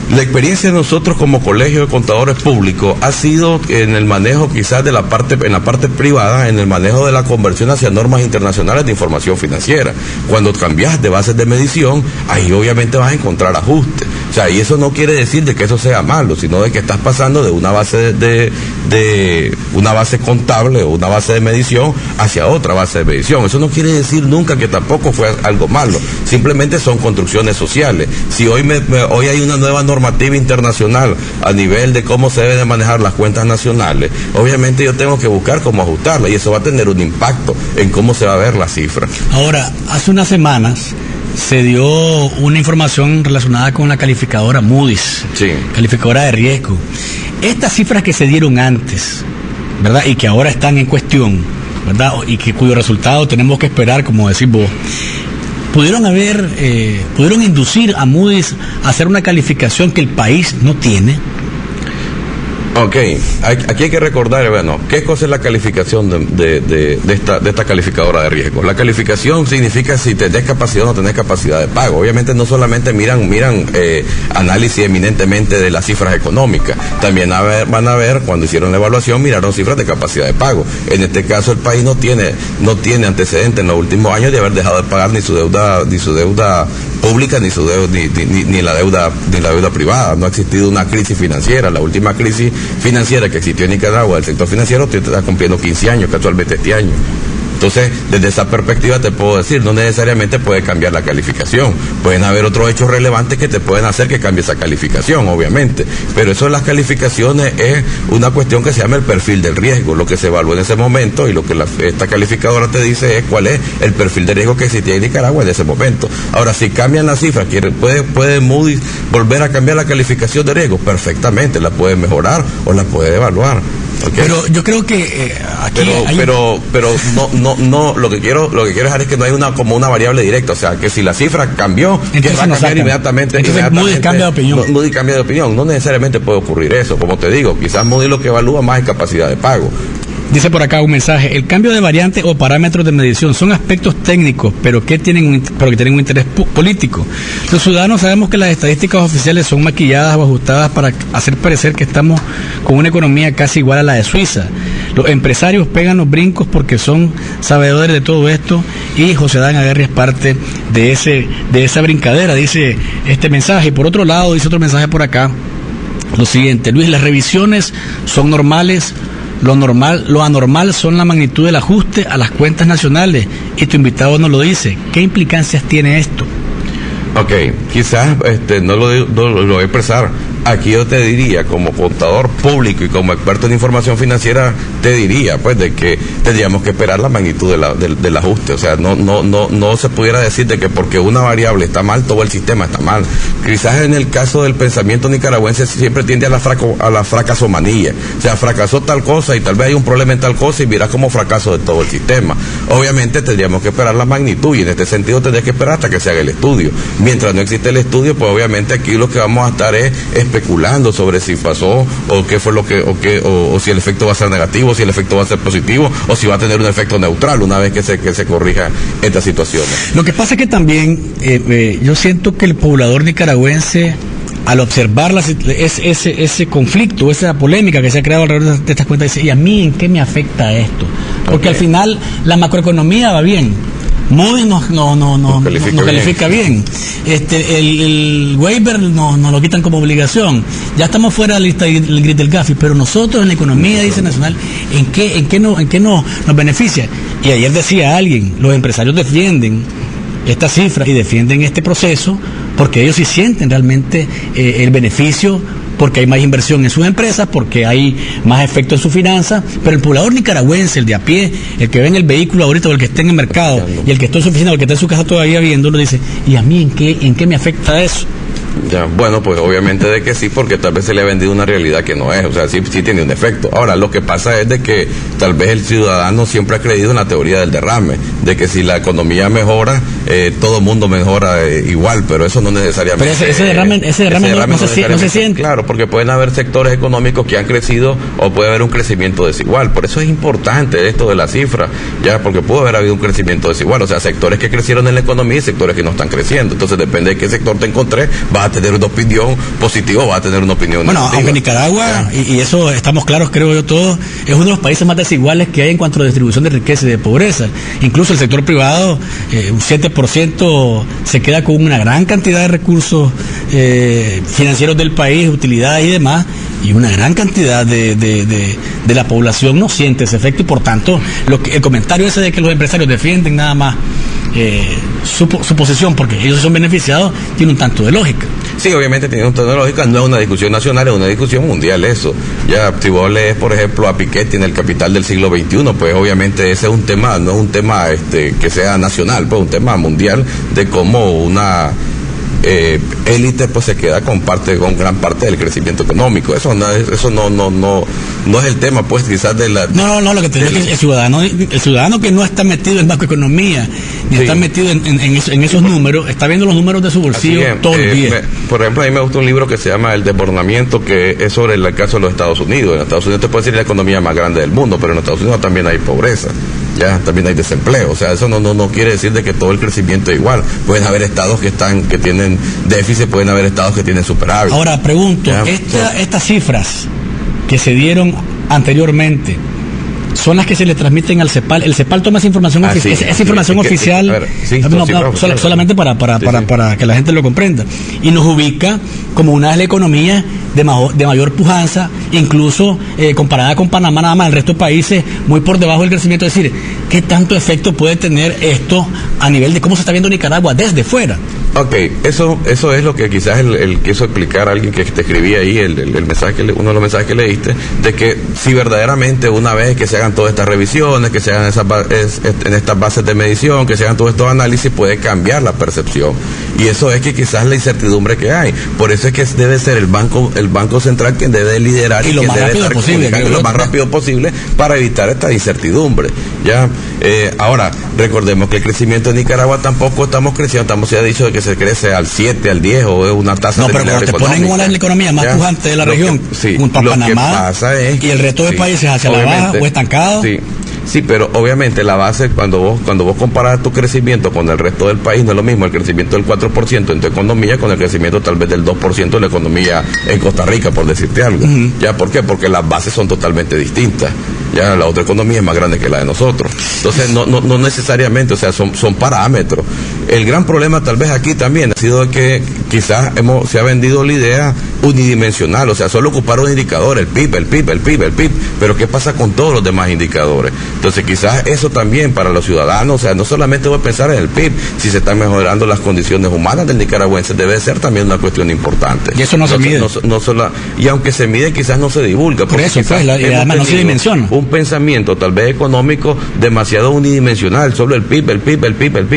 La experiencia de nosotros como Colegio de Contadores Públicos ha sido en el manejo quizás en la parte privada, en el manejo de la conversión hacia normas internacionales de información financiera. Cuando cambias de bases de medición, ahí obviamente vas a encontrar ajustes. O sea, y eso no quiere decir de que eso sea malo, sino de que estás pasando de una base de una base contable o una base de medición hacia otra base de medición. Eso no quiere decir nunca que tampoco fue algo malo. Simplemente son construcciones sociales. Si hoy hay una nueva normativa internacional a nivel de cómo se deben de manejar las cuentas nacionales, obviamente yo tengo que buscar cómo ajustarla y eso va a tener un impacto en cómo se va a ver la cifra. Ahora, hace unas semanas se dio una información relacionada con la calificadora Moody's, sí, calificadora de riesgo. Estas cifras que se dieron antes, ¿verdad? Y que ahora están en cuestión, ¿verdad? Y cuyo resultado tenemos que esperar, como decís vos, pudieron inducir a Moody's a hacer una calificación que el país no tiene. Ok, aquí hay que recordar, bueno, ¿qué cosa es la calificación de esta calificadora de riesgo? La calificación significa si tenés capacidad o no tenés capacidad de pago. Obviamente no solamente miran análisis eminentemente de las cifras económicas, también van a ver, cuando hicieron la evaluación, miraron cifras de capacidad de pago. En este caso el país no tiene antecedentes en los últimos años de haber dejado de pagar ni su deuda pública ni la deuda privada. No ha existido una crisis financiera. La última crisis financiera que existió en Nicaragua, el sector financiero, está cumpliendo 15 años, casualmente este año. Entonces, desde esa perspectiva te puedo decir, no necesariamente puede cambiar la calificación. Pueden haber otros hechos relevantes que te pueden hacer que cambie esa calificación, obviamente. Pero eso de las calificaciones es una cuestión que se llama el perfil del riesgo, lo que se evalúa en ese momento y lo que esta calificadora te dice es cuál es el perfil de riesgo que existía en Nicaragua en ese momento. Ahora, si cambian las cifras, ¿puede Moody's volver a cambiar la calificación de riesgo? Perfectamente, la puede mejorar o la puede evaluar. Okay. Pero yo creo que aquí pero no lo que quiero dejar es que no hay como una variable directa, o sea, que si la cifra cambió, que va a cambiar inmediatamente. Moody's cambia de opinión. Moody's cambia de opinión, no necesariamente puede ocurrir eso, como te digo, quizás Moody's lo que evalúa más es capacidad de pago. Dice por acá un mensaje: el cambio de variante o parámetros de medición son aspectos técnicos, pero que tienen un interés político. Los ciudadanos sabemos que las estadísticas oficiales son maquilladas o ajustadas para hacer parecer que estamos con una economía casi igual a la de Suiza. Los empresarios pegan los brincos porque son sabedores de todo esto y José Adán Aguirre es parte de esa brincadera, dice este mensaje. Y por otro lado, dice otro mensaje por acá, lo siguiente: Luis, las revisiones son normales. Lo anormal son la magnitud del ajuste a las cuentas nacionales y tu invitado nos lo dice. ¿Qué implicancias tiene esto? Ok, quizás no lo voy a expresar. Aquí yo te diría, como contador público y como experto en información financiera, te diría pues de que tendríamos que esperar la magnitud del ajuste. O sea, no se pudiera decir de que porque una variable está mal, todo el sistema está mal. Quizás en el caso del pensamiento nicaragüense siempre tiende a la fracasomanía. O sea, fracasó tal cosa y tal vez hay un problema en tal cosa y mirás como fracaso de todo el sistema. Obviamente tendríamos que esperar la magnitud y en este sentido tendría que esperar hasta que se haga el estudio. Mientras no existe el estudio, pues obviamente aquí lo que vamos a estar es especulando sobre si pasó o qué fue o si el efecto va a ser negativo, si el efecto va a ser positivo o si va a tener un efecto neutral una vez que se corrija estas situaciones. Lo que pasa es que también yo siento que el poblador nicaragüense, al observar ese conflicto, esa polémica que se ha creado alrededor de estas cuentas, dice: ¿y a mí en qué me afecta esto? Porque al final la macroeconomía va bien. Moody's nos califica bien. El waiver nos lo quitan como obligación. Ya estamos fuera de la lista del grid del Gafi, pero nosotros en la economía, dice Nacional, ¿en qué nos beneficia? Y ayer decía alguien, los empresarios defienden esta cifra y defienden este proceso porque ellos sí sienten realmente el beneficio, porque hay más inversión en sus empresas, porque hay más efecto en sus finanzas, pero el poblador nicaragüense, el de a pie, el que ve en el vehículo ahorita o el que esté en el mercado y el que está en su oficina o el que está en su casa todavía viéndolo, dice: ¿y a mí en qué me afecta eso? Ya, bueno, pues obviamente de que sí, porque tal vez se le ha vendido una realidad que no es, o sea, sí tiene un efecto. Ahora, lo que pasa es de que tal vez el ciudadano siempre ha creído en la teoría del derrame, de que si la economía mejora, todo el mundo mejora igual, pero eso no necesariamente. Pero ese derrame no se siente. Claro, porque pueden haber sectores económicos que han crecido o puede haber un crecimiento desigual. Por eso es importante esto de la cifra, ya, porque puede haber habido un crecimiento desigual, o sea, sectores que crecieron en la economía y sectores que no están creciendo. Entonces depende de qué sector te encontré, vas a tener una opinión positiva o vas a tener una opinión negativa. Aunque Nicaragua, y eso estamos claros, creo yo todos, es uno de los países más desiguales que hay en cuanto a la distribución de riqueza y de pobreza. Incluso el sector privado, un 7% se queda con una gran cantidad de recursos financieros del país, utilidades y demás, y una gran cantidad de la población no siente ese efecto, y por tanto el comentario ese de que los empresarios defienden nada más su posición porque ellos son beneficiados tiene un tanto de lógica. Sí, obviamente tiene un tanto de lógica, no es una discusión nacional, es una discusión mundial eso. Ya, si vos lees, por ejemplo, a Piketty en El Capital del siglo XXI, pues obviamente ese es un tema, no es un tema que sea nacional, pues un tema mundial de cómo una élite pues se queda con gran parte del crecimiento económico. Eso no es el tema, pues, quizás de la... No, lo que te digo es que el ciudadano que no está metido en macroeconomía, ni está metido en esos números, está viendo los números de su bolsillo todo el día. Por ejemplo, a mí me gusta un libro que se llama El desbordamiento, que es sobre el caso de los Estados Unidos. En Estados Unidos te puede decir la economía más grande del mundo, pero en Estados Unidos también hay pobreza. Ya, también hay desempleo, o sea, eso no quiere decir de que todo el crecimiento es igual. Pueden haber estados que tienen déficit, pueden haber estados que tienen superávit. Ahora pregunto, estas cifras que se dieron anteriormente son las que se le transmiten al CEPAL. El CEPAL toma esa información oficial, esa información oficial, solamente para que la gente lo comprenda, y nos ubica como una de las economías de mayor pujanza, incluso comparada con Panamá, nada más el resto de países muy por debajo del crecimiento. Es decir, ¿qué tanto efecto puede tener esto a nivel de cómo se está viendo Nicaragua desde fuera? Ok, eso es lo que quizás el quiso explicar a alguien que te escribía ahí, el mensaje, uno de los mensajes que leíste, de que si verdaderamente una vez que se hagan todas estas revisiones, que se hagan en estas bases de medición, que se hagan todos estos análisis, puede cambiar la percepción. Y eso es que quizás la incertidumbre que hay. Por eso es que debe ser el Banco Central quien debe liderar y quien debe estar comunicando lo más rápido posible para evitar esta incertidumbre. Ya, ahora, recordemos que el crecimiento de Nicaragua tampoco estamos creciendo, se ha dicho de que se crece al 7, al 10 o es una tasa de pero cuando te ponen como la economía más pujante de la región, junto a Panamá y el resto de países hacia la baja o estancado. Sí, pero obviamente la base, cuando vos comparas tu crecimiento con el resto del país, no es lo mismo el crecimiento del 4% en tu economía con el crecimiento tal vez del 2% de la economía en Costa Rica, por decirte algo. ¿Ya? ¿Por qué? Porque las bases son totalmente distintas. Ya la otra economía es más grande que la de nosotros. Entonces, no necesariamente, o sea, son parámetros. El gran problema tal vez aquí también ha sido que quizás se ha vendido la idea unidimensional, o sea, solo ocupar un indicador, el PIB, pero ¿qué pasa con todos los demás indicadores? Entonces quizás eso también para los ciudadanos, o sea, no solamente voy a pensar en el PIB, si se están mejorando las condiciones humanas del nicaragüense, debe ser también una cuestión importante. Y eso no se mide. Y aunque se mide, quizás no se divulga. Por eso, pues, además no se dimensiona. Un pensamiento tal vez económico demasiado unidimensional, solo el PIB.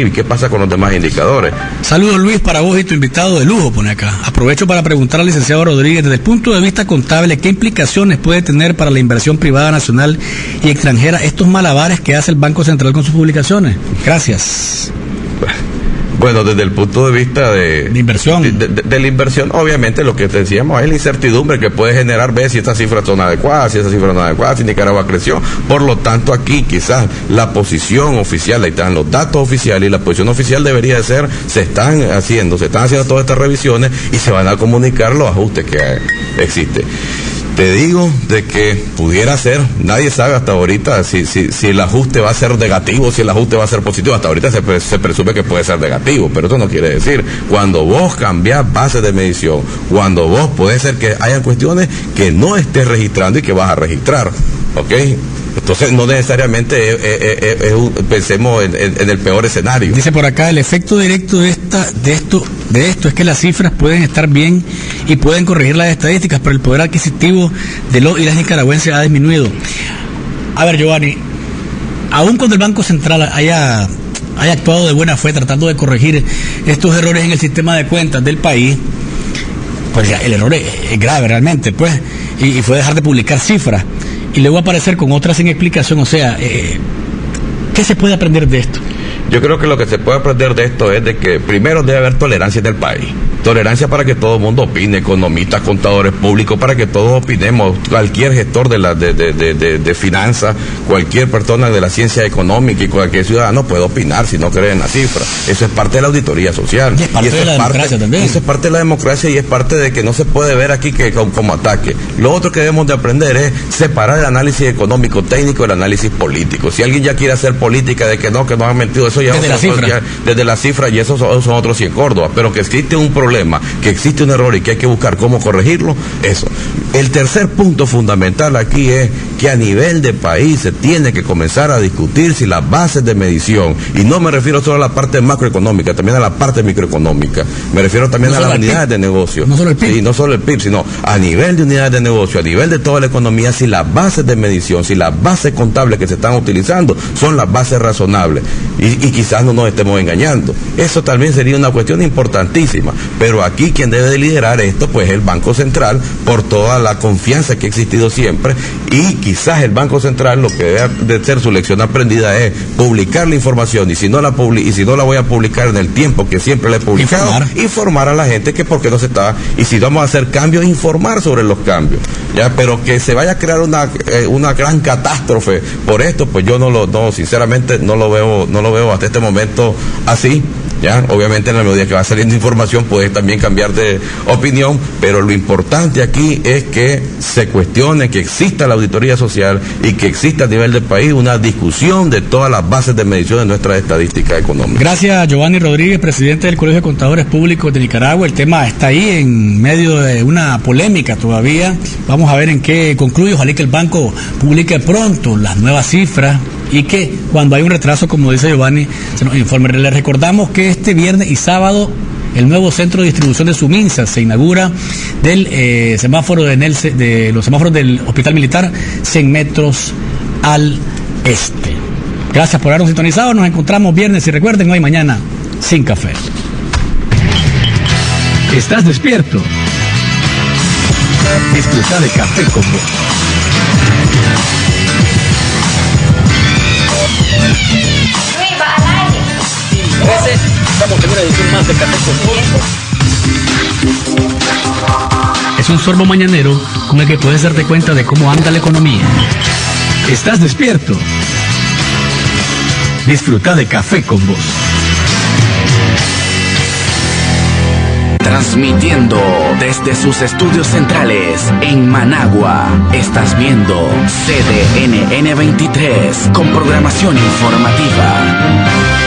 ¿Y qué pasa con los demás indicadores? Saludos, Luis, para vos y tu invitado de lujo, pone acá. Aprovecho para preguntar al licenciado Rodríguez, desde el punto de vista contable, ¿qué implicaciones puede tener para la inversión privada nacional y extranjera estos malabares que hace el Banco Central con sus publicaciones? Gracias. Bueno, desde el punto de vista de inversión. De la inversión, obviamente lo que te decíamos es la incertidumbre que puede generar ver si estas cifras son adecuadas, si Nicaragua creció. Por lo tanto, aquí quizás la posición oficial, ahí están los datos oficiales, y la posición oficial debería de ser, se están haciendo todas estas revisiones y se van a comunicar los ajustes que existen. Te digo de que pudiera ser, nadie sabe hasta ahorita si el ajuste va a ser negativo, si el ajuste va a ser positivo. Hasta ahorita se presume que puede ser negativo, pero eso no quiere decir, cuando vos cambiás bases de medición, cuando vos puede ser que hayan cuestiones que no estés registrando y que vas a registrar, ¿ok? Entonces no necesariamente pensemos en el peor escenario. Dice por acá, el efecto directo de esto es que las cifras pueden estar bien y pueden corregir las estadísticas, pero el poder adquisitivo de los y las nicaragüenses ha disminuido. A ver, Giovanni, aun cuando el Banco Central haya actuado de buena fe tratando de corregir estos errores en el sistema de cuentas del país, pues el error es grave realmente, pues, y fue dejar de publicar cifras, y luego aparecer con otras sin explicación. O sea, ¿qué se puede aprender de esto? Yo creo que lo que se puede aprender de esto es de que primero debe haber tolerancia en el país. Tolerancia para que todo el mundo opine, economistas, contadores públicos, para que todos opinemos. Cualquier gestor de finanzas, cualquier persona de la ciencia económica y cualquier ciudadano puede opinar si no cree en la cifra. Eso es parte de la auditoría social. Y es parte de la democracia también. Eso es parte de la democracia y es parte de que no se puede ver aquí que como ataque. Lo otro que debemos de aprender es separar el análisis económico técnico del análisis político. Si alguien ya quiere hacer política de que no han mentido, eso ya desde la cifra, y esos son otros 100 Córdoba, pero que existe un problema, que existe un error y que hay que buscar cómo corregirlo, eso. El tercer punto fundamental aquí es que a nivel de país se tiene que comenzar a discutir si las bases de medición, y no me refiero solo a la parte macroeconómica, también a la parte microeconómica, me refiero también a las unidades de negocio, no solo el PIB, sí, no solo el PIB, sino a nivel de unidades de negocio, a nivel de toda la economía, si las bases de medición, si las bases contables que se están utilizando son las bases razonables, y quizás no nos estemos engañando. Eso también sería una cuestión importantísima, pero aquí quien debe de liderar esto pues es el Banco Central, por toda la confianza que ha existido siempre, y quizás el Banco Central lo que debe de ser su lección aprendida es publicar la información, y si no la voy a publicar en el tiempo que siempre la he publicado, informar a la gente que por qué no se está, y si vamos a hacer cambios, informar sobre los cambios, ya, pero que se vaya a crear una gran catástrofe por esto, pues yo sinceramente no lo veo hasta este momento así. Ya, obviamente en la medida que va saliendo información puedes también cambiar de opinión, pero lo importante aquí es que se cuestione, que exista la auditoría social y que exista a nivel del país una discusión de todas las bases de medición de nuestras estadísticas económicas. Gracias, Giovanni Rodríguez, presidente del Colegio de Contadores Públicos de Nicaragua. El tema está ahí en medio de una polémica todavía. Vamos a ver en qué concluye. Ojalá que el banco publique pronto las nuevas cifras y que cuando hay un retraso, como dice Giovanni, se nos informe. Les recordamos que este viernes y sábado el nuevo centro de distribución de Suminsa se inaugura del semáforo de los semáforos del Hospital Militar 100 metros al este. Gracias por habernos sintonizado. Nos encontramos viernes y recuerden, no hay mañana sin café. ¿Estás despierto? Disfruta de Café con Vos. Estamos en una edición más de Café con Vos. Es un sorbo mañanero con el que puedes darte cuenta de cómo anda la economía. ¿Estás despierto? Disfruta de Café con Vos. Transmitiendo desde sus estudios centrales en Managua. Estás viendo CDNN 23 con programación informativa.